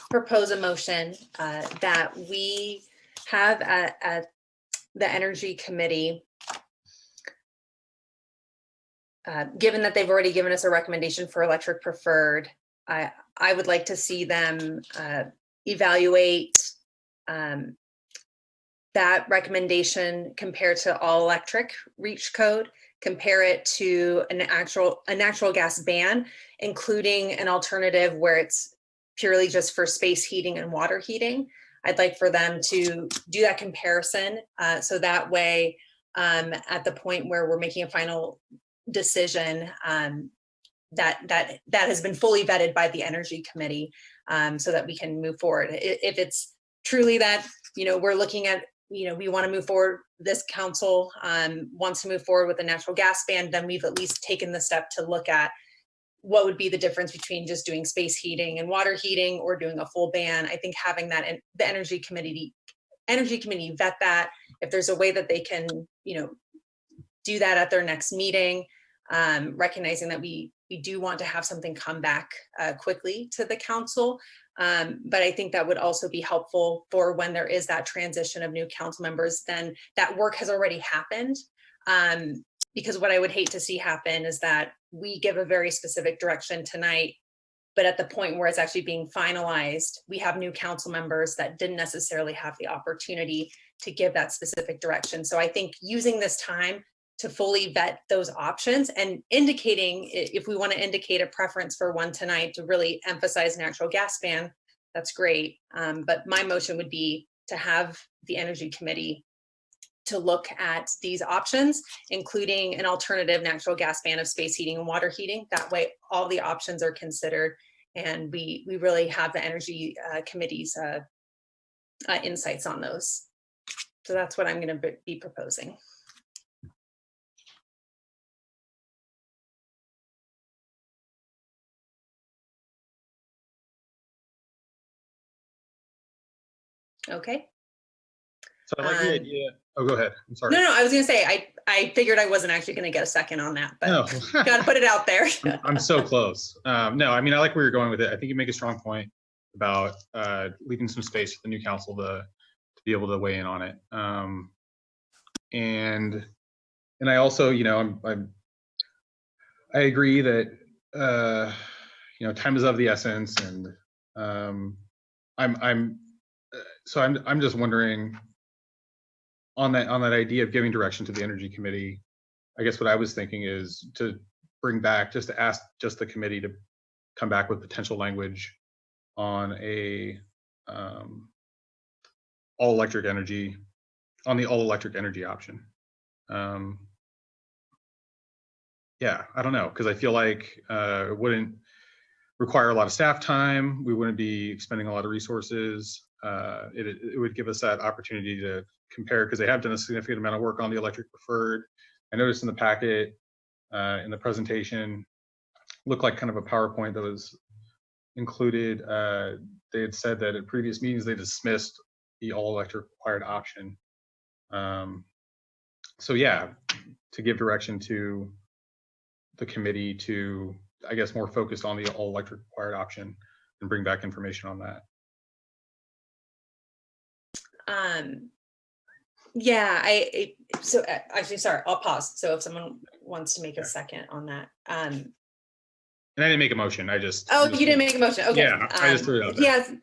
propose a motion that we have at the Energy Committee, given that they've already given us a recommendation for electric preferred, I would like to see them evaluate that recommendation compared to all electric reach code, compare it to a natural gas ban, including an alternative where it's purely just for space heating and water heating. I'd like for them to do that comparison so that way at the point where we're making a final decision that has been fully vetted by the Energy Committee so that we can move forward. If it's truly that, we're looking at, we want to move forward, this council wants to move forward with a natural gas ban, then we've at least taken the step to look at what would be the difference between just doing space heating and water heating or doing a full ban. I think having that in the Energy Committee vet that, if there's a way that they can, do that at their next meeting, recognizing that we do want to have something come back quickly to the council. But I think that would also be helpful for when there is that transition of new council members, then that work has already happened. Because what I would hate to see happen is that we give a very specific direction tonight, but at the point where it's actually being finalized, we have new council members that didn't necessarily have the opportunity to give that specific direction. So I think using this time to fully vet those options and indicating, if we want to indicate a preference for one tonight to really emphasize natural gas ban, that's great. But my motion would be to have the Energy Committee to look at these options, including an alternative natural gas ban of space heating and water heating. That way all the options are considered and we really have the Energy Committee's insights on those. So that's what I'm going to be proposing. Okay. So I like the idea. Oh, go ahead. I'm sorry. No, I was going to say, I figured I wasn't actually going to get a second on that, but no. Got to put it out there. I'm so close. No, I mean, I like where you're going with it. I think you make a strong point about leaving some space for the new council to be able to weigh in on it. And I also, I agree that time is of the essence, and I'm just wondering on that idea of giving direction to the Energy Committee. I guess what I was thinking is to bring back, just to ask just the committee to come back with potential language on a all electric energy option. Yeah, I don't know, because I feel like it wouldn't require a lot of staff time. We wouldn't be expending a lot of resources. It would give us that opportunity to compare, because they have done a significant amount of work on the electric preferred. I noticed in the packet, in the presentation, looked like kind of a PowerPoint that was included. They had said that at previous meetings they dismissed the all electric required option. So yeah, to give direction to the committee to, I guess, more focused on the all electric required option and bring back information on that. Yeah, actually, sorry, I'll pause. So if someone wants to make a second on that. And I didn't make a motion. I just. Oh, you didn't make a motion. Okay. Yeah, I just threw it out there.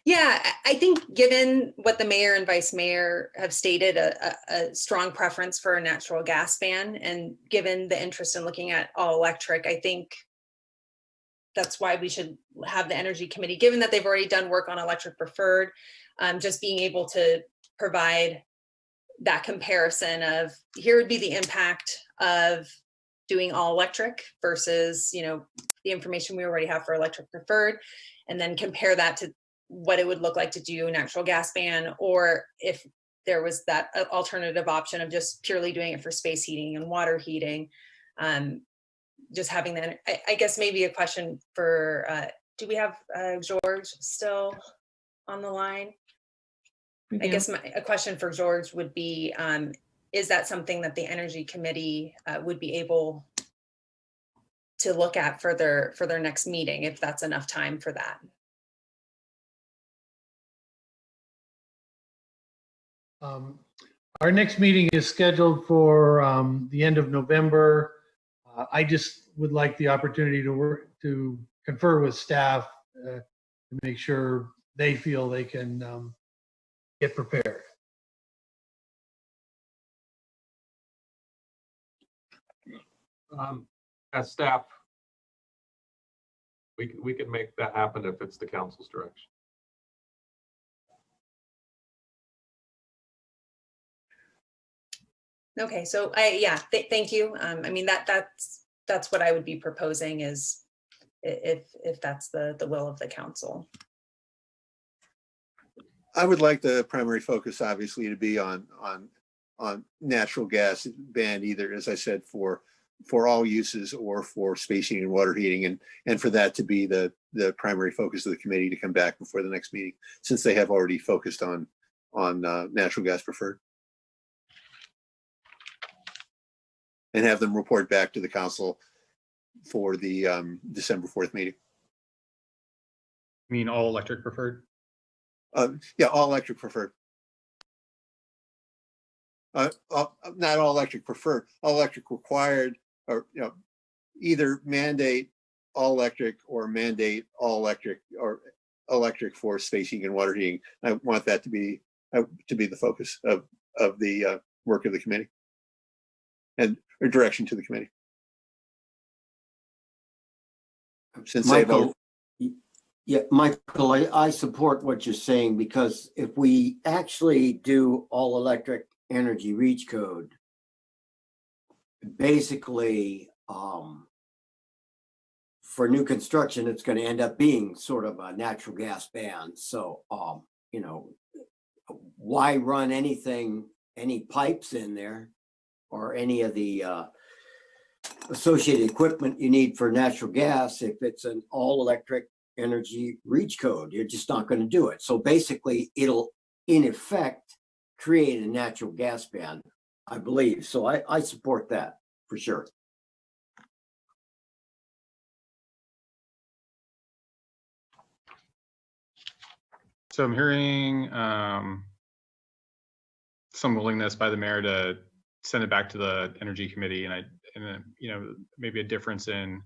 Yeah, I think given what the mayor and vice mayor have stated, a strong preference for a natural gas ban, and given the interest in looking at all electric, I think that's why we should have the energy committee, given that they've already done work on electric preferred, just being able to provide that comparison of here would be the impact of doing all electric versus, you know, the information we already have for electric preferred, and then compare that to what it would look like to do a natural gas ban, or if there was that alternative option of just purely doing it for space heating and water heating. Just having that, I guess maybe a question for, do we have George still on the line? I guess a question for George would be, is that something that the Energy Committee would be able to look at for their next meeting, if that's enough time for that? Our next meeting is scheduled for the end of November. I just would like the opportunity to confer with staff to make sure they feel they can get prepared. As staff, we can make that happen if it's the council's direction. Okay, so thank you. I mean, that's what I would be proposing, is if that's the will of the council. I would like the primary focus, obviously, to be on natural gas ban, either, as I said, for all uses or for space heating and water heating, and for that to be the primary focus of the committee to come back before the next meeting, since they have already focused on natural gas preferred, and have them report back to the council for the December 4th meeting. You mean all electric preferred? Yeah, all electric preferred. Not all electric preferred, all electric required, or either mandate all electric or mandate all electric or electric for space heating and water heating. I want that to be the focus of the work of the committee and direction to the committee. Since Michael, Michael, I support what you're saying, because if we actually do all electric energy reach code, basically for new construction, it's going to end up being sort of a natural gas ban. So, why run any pipes in there or any of the associated equipment you need for natural gas if it's an all electric energy reach code? You're just not going to do it. So basically it'll in effect create a natural gas ban, I believe. So I support that for sure. So I'm hearing some willingness by the mayor to send it back to the Energy Committee, and maybe a difference in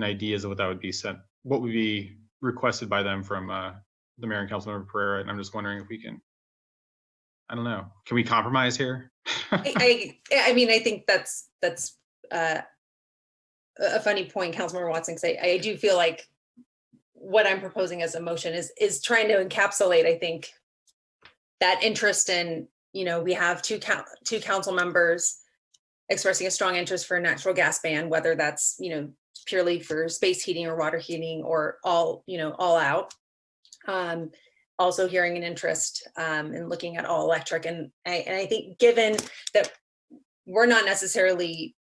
ideas of what that would be sent, what would be requested by them from the mayor and Councilmember Pereira. And I'm just wondering if we can, I don't know, can we compromise here? I mean, I think that's a funny point, Councilmember Watson, because I do feel like what I'm proposing as a motion is trying to encapsulate, I think, that interest in, we have two council members expressing a strong interest for a natural gas ban, whether that's, purely for space heating or water heating or all out. Also hearing an interest in looking at all electric. And I think given that we're not necessarily,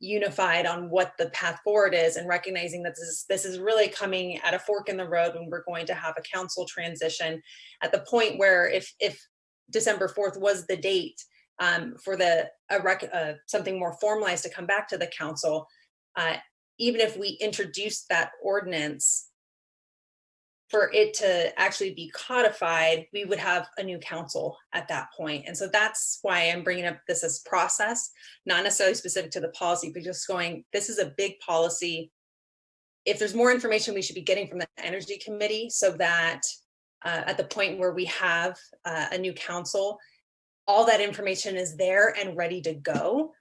unified on what the path forward is, and recognizing that this is really coming at a fork in the road when we're going to have a council transition at the point where if December 4th was the date for something more formalized to come back to the council, even if we introduced that ordinance, for it to actually be codified, we would have a new council at that point. And so that's why I'm bringing up this as process, not necessarily specific to the policy, but just going, this is a big policy. If there's more information we should be getting from the Energy Committee, so that at the point where we have a new council, all that information is there and ready to go.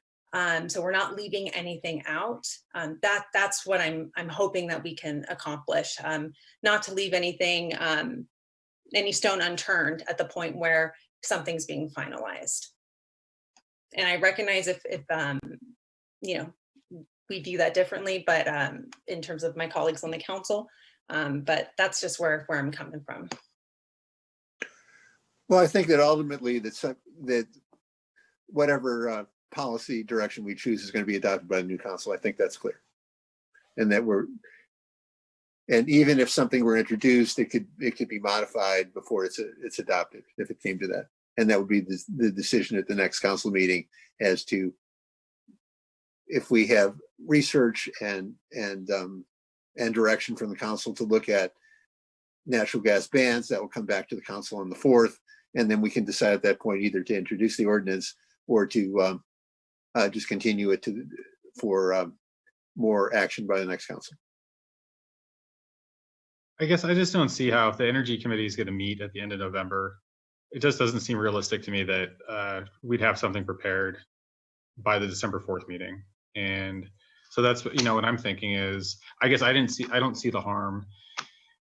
So we're not leaving anything out. That's what I'm hoping that we can accomplish, not to leave anything, any stone unturned at the point where something's being finalized. And I recognize if you know, we view that differently, but in terms of my colleagues on the council, but that's just where I'm coming from. Well, I think that ultimately that whatever policy direction we choose is going to be adopted by the new council. I think that's clear. And that and even if something were introduced, it could be modified before it's adopted, if it came to that. And that would be the decision at the next council meeting as to if we have research and direction from the council to look at natural gas bans. That will come back to the council on the 4th. And then we can decide at that point either to introduce the ordinance or to just continue it for more action by the next council. I guess I just don't see how, if the Energy Committee is going to meet at the end of November, it just doesn't seem realistic to me that we'd have something prepared by the December 4th meeting. And so that's, you know, what I'm thinking is, I guess I don't see the harm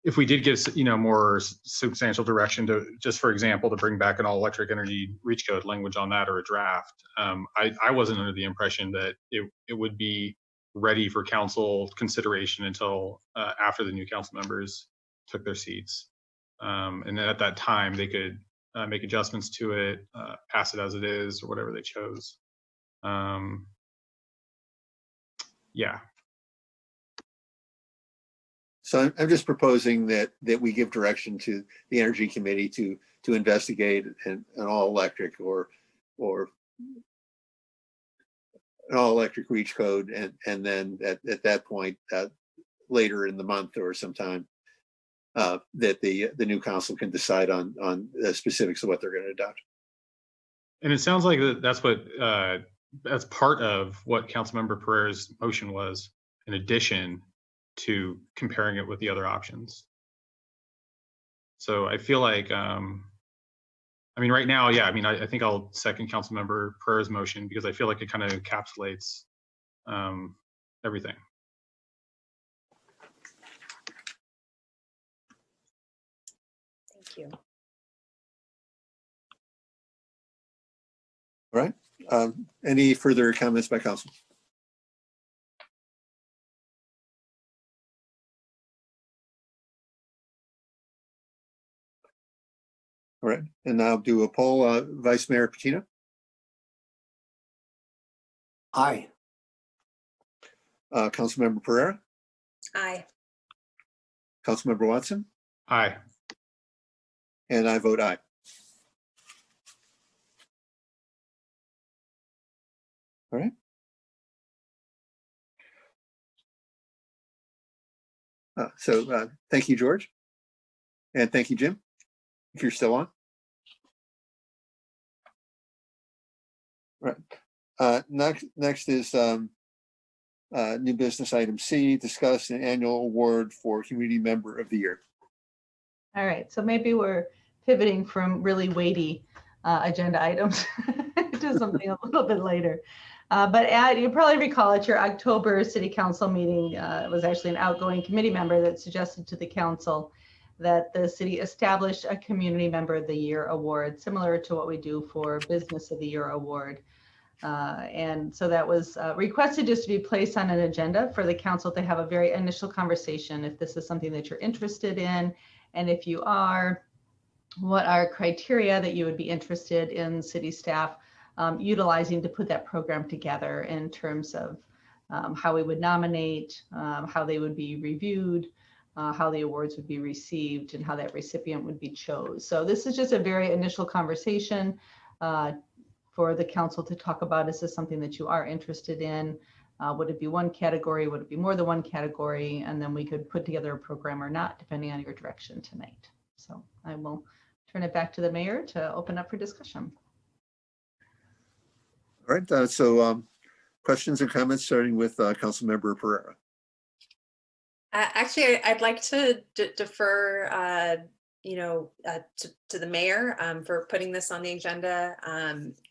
if we did give, you know, more substantial direction to, just for example, to bring back an all electric energy reach code language on that, or a draft. I wasn't under the impression that it would be ready for council consideration until after the new council members took their seats. And then at that time they could make adjustments to it, pass it as it is, or whatever they chose. Yeah. So I'm just proposing that we give direction to the Energy Committee to investigate an all electric or an all electric reach code, and then at that point later in the month or sometime that the new council can decide on the specifics of what they're going to adopt. And it sounds like that's what that's part of what Councilmember Pereira's motion was, in addition to comparing it with the other options. So I feel like, I mean, right now, yeah, I mean, I think I'll second Councilmember Pereira's motion, because I feel like it kind of encapsulates everything. Thank you. All right. Any further comments by council? All right, and I'll do a poll. Vice Mayor Patino? Aye. Councilmember Pereira? Aye. Councilmember Watson? Aye. And I vote aye. All right. So thank you, George. And thank you, Jim, if you're still on. Right. Next is new business item C, discuss an annual award for Community Member of the Year. All right, so maybe we're pivoting from really weighty agenda items to something a little bit later. But you probably recall at your October City Council meeting, it was actually an outgoing committee member that suggested to the council that the city establish a Community Member of the Year award, similar to what we do for Business of the Year award. And so that was requested just to be placed on an agenda for the council to have a very initial conversation if this is something that you're interested in. And if you are, what are criteria that you would be interested in city staff utilizing to put that program together in terms of how we would nominate, how they would be reviewed, how the awards would be received, and how that recipient would be chose. So this is just a very initial conversation for the council to talk about. Is this something that you are interested in? Would it be one category? Would it be more than one category? And then we could put together a program or not, depending on your direction tonight. So I will turn it back to the mayor to open up for discussion. All right, so questions or comments, starting with Councilmember Pereira. Actually, I'd like to defer, to the mayor for putting this on the agenda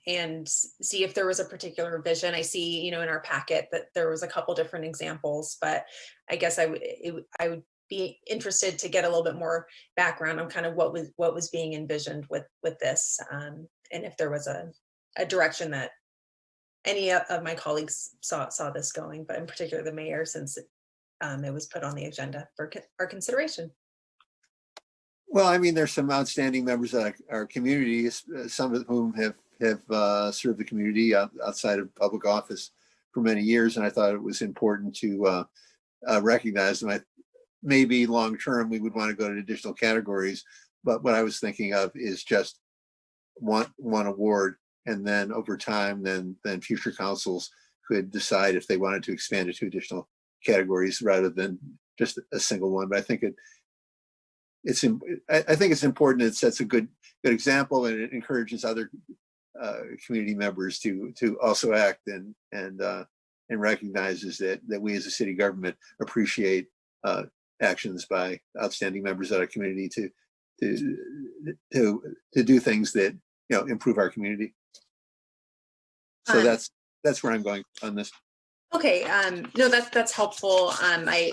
and see if there was a particular vision. I see, in our packet that there was a couple different examples, but I guess I would be interested to get a little bit more background on kind of what was being envisioned with this, and if there was a direction that any of my colleagues saw this going, but in particular the mayor, since it was put on the agenda for our consideration. Well, I mean, there's some outstanding members of our community, some of whom have served the community outside of public office for many years, and I thought it was important to recognize them. Maybe long term we would want to go to additional categories, but what I was thinking of is just one award, and then over time, then future councils could decide if they wanted to expand it to additional categories rather than just a single one. But I think it's important. It sets a good example, and it encourages other community members to also act and recognizes that we as a city government appreciate actions by outstanding members of our community to do things that improve our community. So that's where I'm going on this. Okay, no, that's helpful. I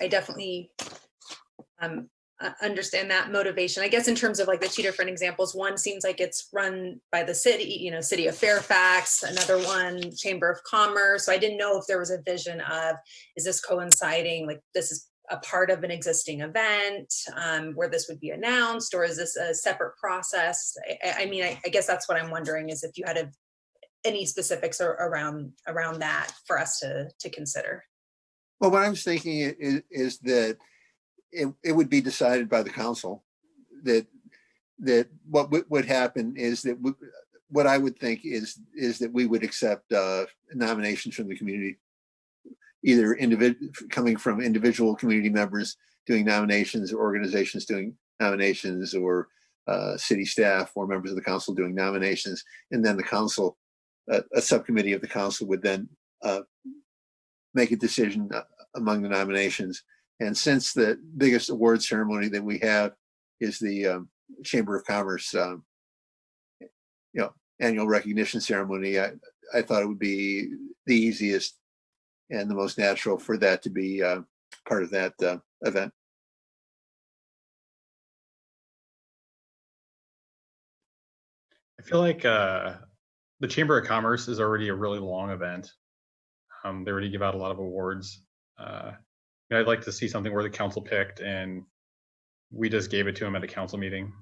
definitely understand that motivation. I guess in terms of like the two different examples, one seems like it's run by the city, City of Fairfax, another one, Chamber of Commerce. So I didn't know if there was a vision of, is this coinciding, like this is a part of an existing event where this would be announced, or is this a separate process? I mean, I guess that's what I'm wondering, is if you had any specifics around that for us to consider. Well, what I was thinking is that it would be decided by the council. That what would happen is that what I would think is that we would accept nominations from the community, either coming from individual community members doing nominations, or organizations doing nominations, or city staff or members of the council doing nominations, and then the council. A subcommittee of the council would then make a decision among the nominations. And since the biggest award ceremony that we have is the Chamber of Commerce, annual recognition ceremony, I thought it would be the easiest and the most natural for that to be part of that event. I feel like the Chamber of Commerce is already a really long event. They already give out a lot of awards. I'd like to see something where the council picked and we just gave it to them at a council meeting.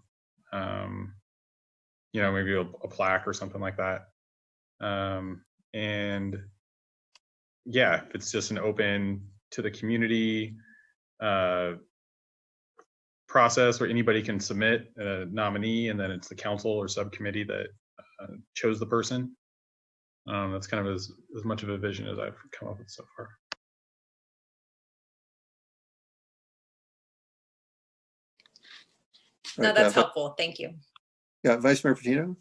Maybe a plaque or something like that. And yeah, if it's just an open to the community process where anybody can submit a nominee, and then it's the council or subcommittee that chose the person. That's kind of as much of a vision as I've come up with so far. No, that's helpful. Thank you. Yeah, Vice Mayor Patino.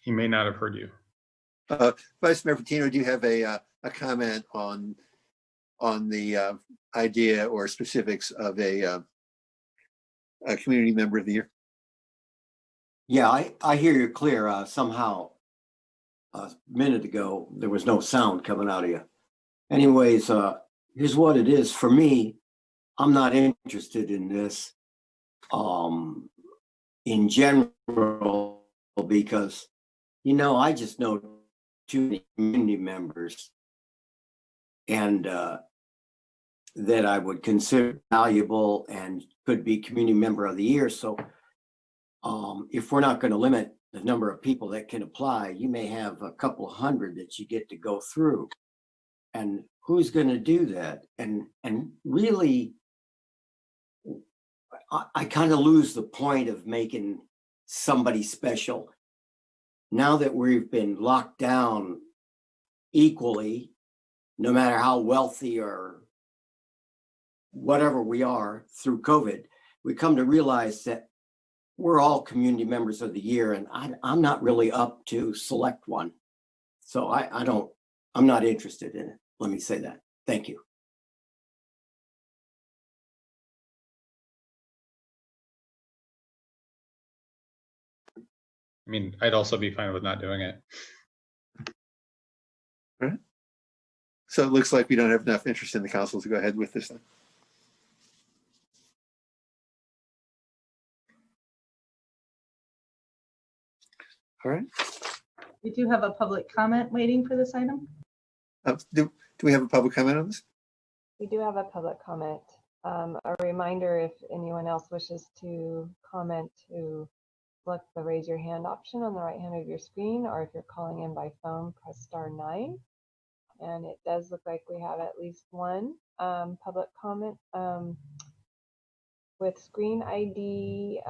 He may not have heard you. Vice Mayor Patino, do you have a comment on the idea or specifics of a community member of the year? Yeah, I hear you clear. Somehow, a minute ago, there was no sound coming out of you. Anyways, here's what it is. For me, I'm not interested in this in general, because, I just know too many community members and that I would consider valuable and could be community member of the year. So if we're not going to limit the number of people that can apply, you may have a couple hundred that you get to go through. And who's going to do that? And really, I kind of lose the point of making somebody special. Now that we've been locked down equally, no matter how wealthy or whatever we are through COVID, we come to realize that we're all community members of the year, and I'm not really up to select one. So I'm not interested in it. Let me say that. Thank you. I mean, I'd also be fine with not doing it. All right. So it looks like we don't have enough interest in the council to go ahead with this then. All right. We do have a public comment waiting for this item. Do we have a public comment on this? We do have a public comment. A reminder, if anyone else wishes to comment, to select the raise your hand option on the right hand of your screen, or if you're calling in by phone, press *9. And it does look like we have at least one public comment with screen ID.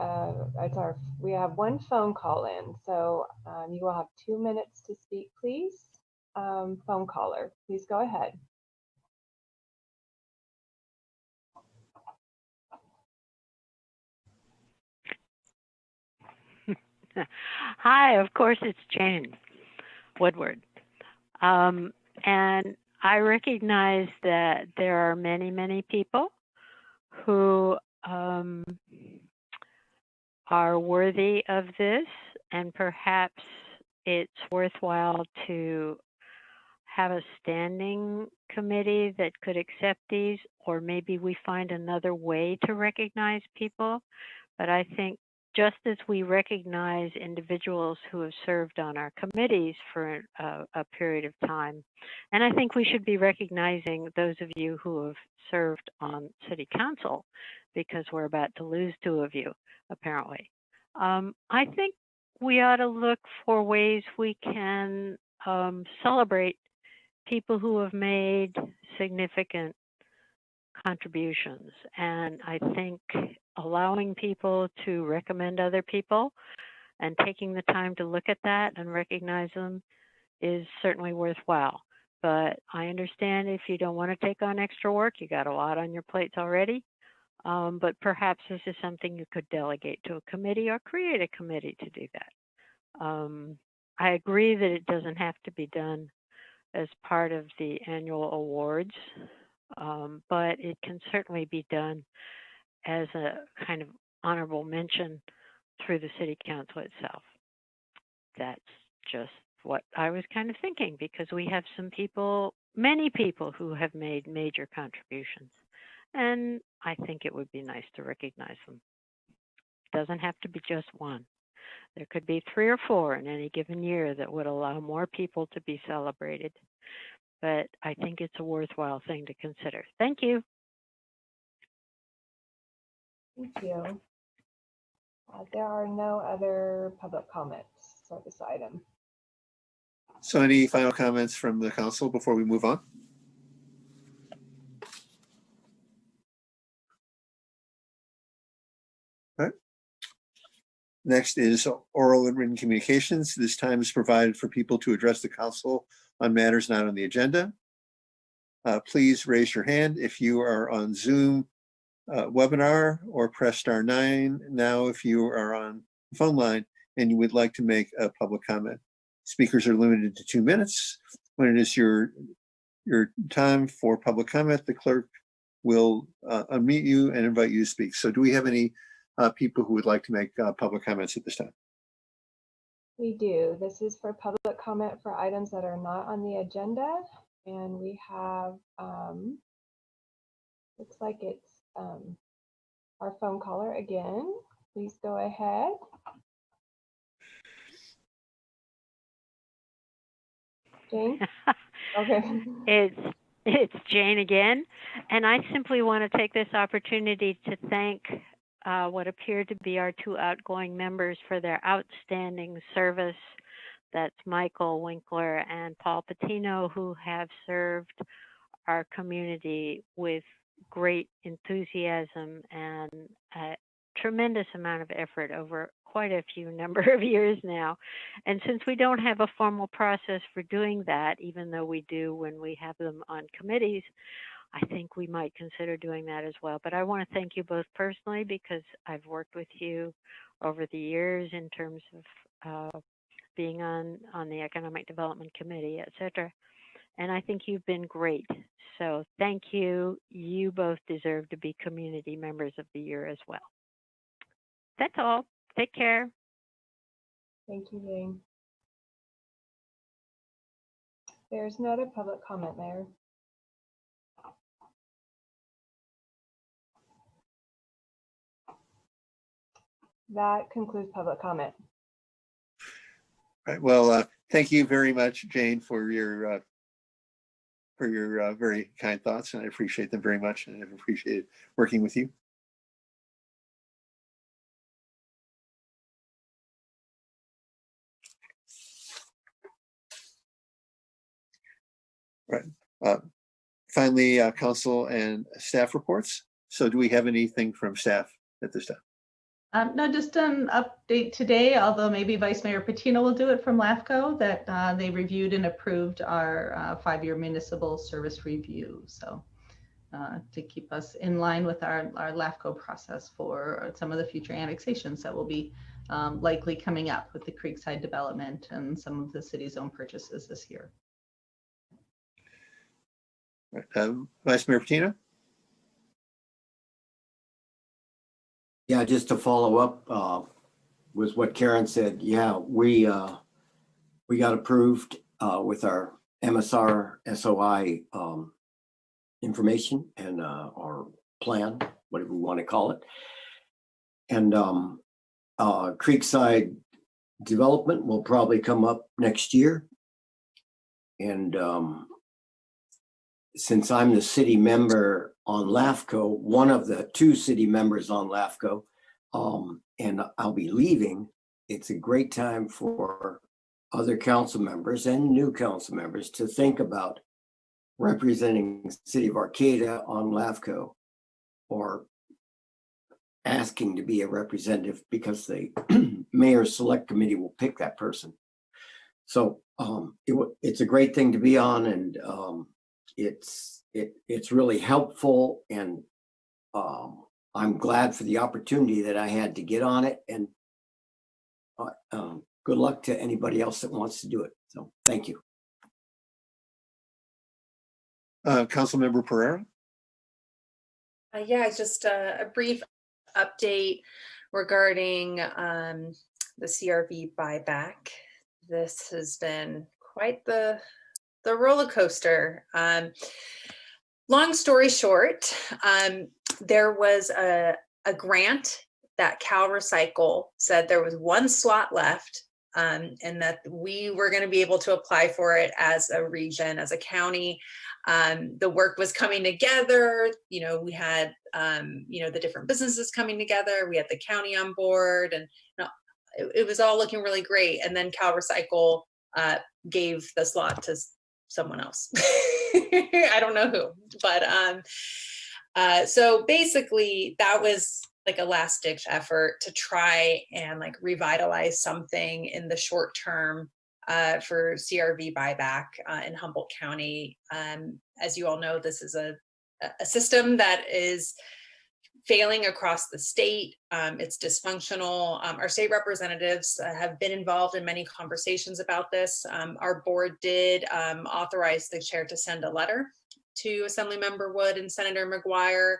We have one phone call in, so you will have 2 minutes to speak, please. Phone caller, please go ahead. Hi, of course it's Jane Woodward. And I recognize that there are many, many people who are worthy of this, and perhaps it's worthwhile to have a standing committee that could accept these, or maybe we find another way to recognize people. But I think just as we recognize individuals who have served on our committees for a period of time, and I think we should be recognizing those of you who have served on city council, because we're about to lose 2 of you, apparently. I think we ought to look for ways we can celebrate people who have made significant contributions. And I think allowing people to recommend other people and taking the time to look at that and recognize them is certainly worthwhile. But I understand if you don't want to take on extra work, you got a lot on your plates already. But perhaps this is something you could delegate to a committee or create a committee to do that. I agree that it doesn't have to be done as part of the annual awards, but it can certainly be done as a kind of honorable mention through the city council itself. That's just what I was kind of thinking, because we have some people, many people who have made major contributions, and I think it would be nice to recognize them. It doesn't have to be just one. There could be 3 or 4 in any given year that would allow more people to be celebrated. But I think it's a worthwhile thing to consider. Thank you. Thank you. There are no other public comments for this item. So any final comments from the council before we move on? All right. Next is oral and written communications. This time is provided for people to address the council on matters not on the agenda. Please raise your hand if you are on Zoom webinar, or press *9 now if you are on the phone line and you would like to make a public comment. Speakers are limited to 2 minutes. When it is your time for public comment, the clerk will unmute you and invite you to speak. So do we have any people who would like to make public comments at this time? We do. This is for public comment for items that are not on the agenda. And we have, looks like it's our phone caller again. Please go ahead. Jane? Okay. It's Jane again, and I simply want to take this opportunity to thank what appear to be our two outgoing members for their outstanding service. That's Michael Winkler and Paul Patino, who have served our community with great enthusiasm and a tremendous amount of effort over quite a few number of years now. And since we don't have a formal process for doing that, even though we do when we have them on committees, I think we might consider doing that as well. But I want to thank you both personally because I've worked with you over the years in terms of being on the Economic Development Committee, et cetera. And I think you've been great. So thank you. You both deserve to be Community Members of the Year as well. That's all. Take care. Thank you, Jane. There's no other public comment, Mayor. That concludes public comment. Right. Well, thank you very much, Jane, for your very kind thoughts, and I appreciate them very much, and I've appreciated working with you. Right. Finally, council and staff reports. So do we have anything from staff at this time? No, just an update today, although maybe Vice Mayor Patino will do it from LAFCO, that they reviewed and approved our 5-year municipal service review. So to keep us in line with our LAFCO process for some of the future annexations that will be likely coming up with the Creekside development and some of the city's own purchases this year. Right. Vice Mayor Patino? Yeah, just to follow up with what Karen said. Yeah, we got approved with our MSR SOI information and our plan, whatever we want to call it. And Creekside development will probably come up next year. And since I'm the city member on LAFCO, one of the 2 city members on LAFCO, and I'll be leaving, it's a great time for other council members and new council members to think about representing the city of Arcata on LAFCO or asking to be a representative, because the mayor's select committee will pick that person. So it's a great thing to be on, and it's really helpful, and I'm glad for the opportunity that I had to get on it, and good luck to anybody else that wants to do it. So thank you. Councilmember Pereira? Yeah, just a brief update regarding the CRV buyback. This has been quite the roller coaster. Long story short, there was a grant that Cal Recycle said there was 1 slot left, and that we were going to be able to apply for it as a region, as a county. The work was coming together. We had, the different businesses coming together. We had the county on board, and it was all looking really great. And then Cal Recycle gave the slot to someone else. I don't know who, but so basically that was like a last ditch effort to try and like revitalize something in the short term for CRV buyback in Humboldt County. As you all know, this is a system that is failing across the state. It's dysfunctional. Our state representatives have been involved in many conversations about this. Our board did authorize the chair to send a letter to Assemblymember Wood and Senator McGuire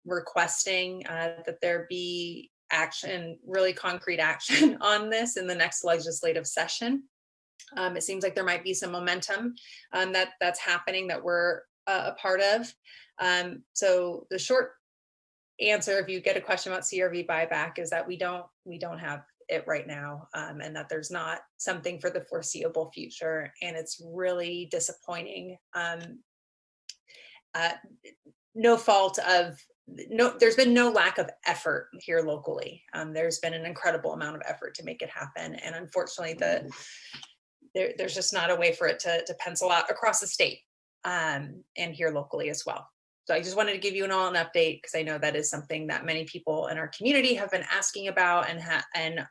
requesting that there be action, really concrete action on this in the next legislative session. It seems like there might be some momentum that's happening that we're a part of. So the short answer, if you get a question about CRV buyback, is that we don't have it right now, and that there's not something for the foreseeable future. And it's really disappointing. No fault of, there's been no lack of effort here locally. There's been an incredible amount of effort to make it happen. And unfortunately, there's just not a way for it to pencil out across the state, and here locally as well. So I just wanted to give you an update, because I know that is something that many people in our community have been asking about, and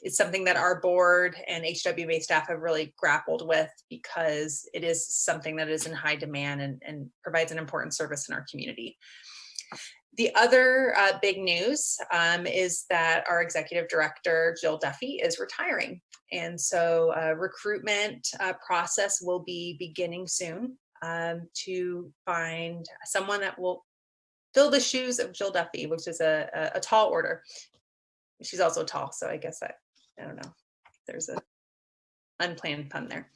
it's something that our board and HWA staff have really grappled with, because it is something that is in high demand and provides an important service in our community. The other big news is that our executive director, Jill Duffy, is retiring. And so recruitment process will be beginning soon to find someone that will fill the shoes of Jill Duffy, which is a tall order. She's also tall, so I guess I don't know. There's a unplanned pun there.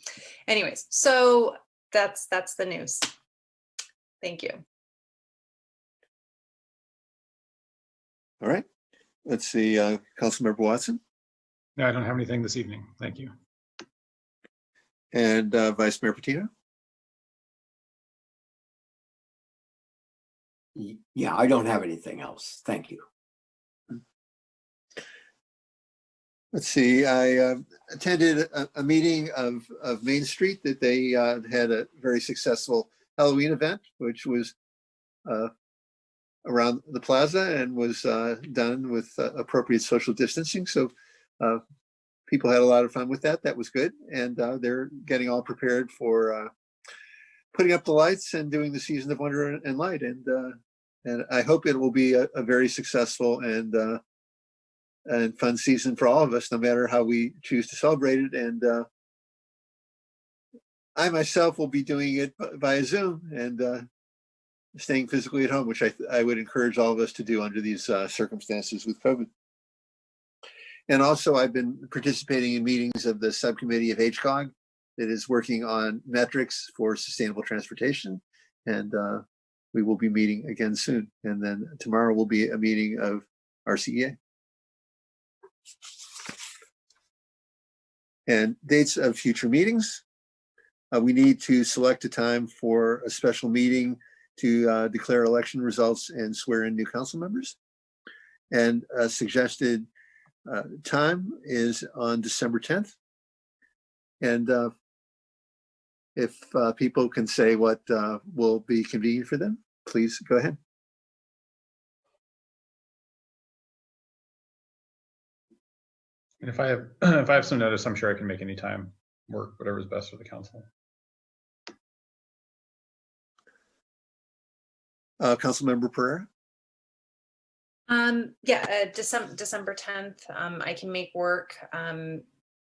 Anyways, so that's the news. Thank you. All right. Let's see, Councilmember Watson. No, I don't have anything this evening. Thank you. And Vice Mayor Patino. Yeah, I don't have anything else. Thank you. Let's see, I attended a meeting of Main Street that they had a very successful Halloween event, which was around the plaza and was done with appropriate social distancing. So people had a lot of fun with that. That was good. And they're getting all prepared for putting up the lights and doing the Season of Wonder and Light. And I hope it will be a very successful and fun season for all of us, no matter how we choose to celebrate it. And I myself will be doing it via Zoom and staying physically at home, which I would encourage all of us to do under these circumstances with COVID. And also, I've been participating in meetings of the subcommittee of HCOG that is working on metrics for sustainable transportation. And we will be meeting again soon. And then tomorrow will be a meeting of RCEA. And dates of future meetings. We need to select a time for a special meeting to declare election results and swear in new council members. And a suggested time is on December 10th. And if people can say what will be convenient for them, please go ahead. And if I have some notice, I'm sure I can make any time work, whatever is best for the council. Councilmember Pereira. Yeah, December 10th, I can make work.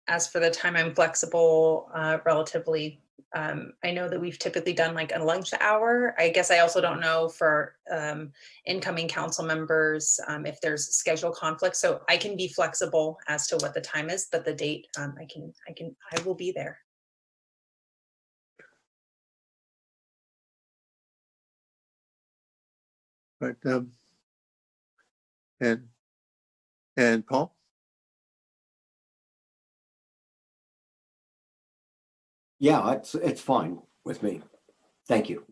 As for the time, I'm flexible relatively. I know that we've typically done like a lunch hour. I guess I also don't know for incoming council members if there's schedule conflict. So I can be flexible as to what the time is, but the date, I will be there. Right. And Paul. Yeah, it's fine with me. Thank you.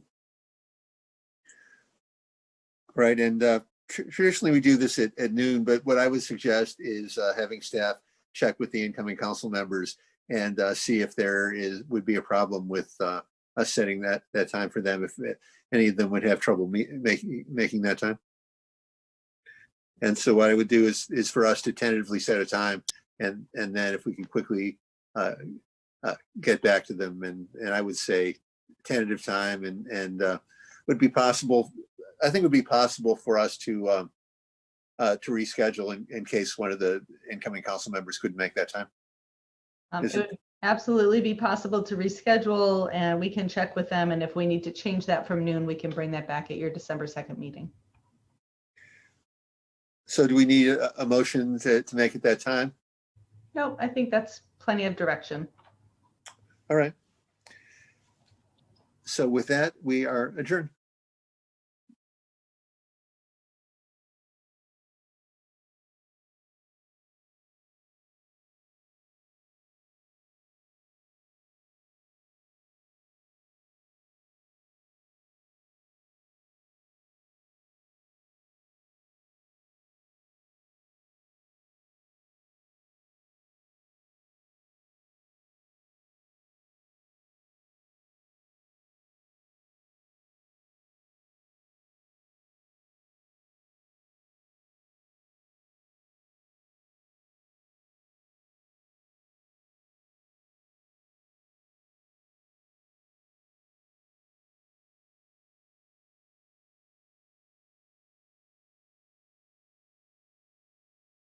Right, and traditionally we do this at noon, but what I would suggest is having staff check with the incoming council members and see if there would be a problem with us setting that time for them, if any of them would have trouble making that time. And so what I would do is for us to tentatively set a time, and then if we can quickly get back to them, and I would say tentative time, and would be possible. I think it would be possible for us to reschedule in case one of the incoming council members couldn't make that time. It would absolutely be possible to reschedule, and we can check with them. And if we need to change that from noon, we can bring that back at your December 2nd meeting. So do we need a motion to make it that time? No, I think that's plenty of direction. All right. So with that, we are adjourned.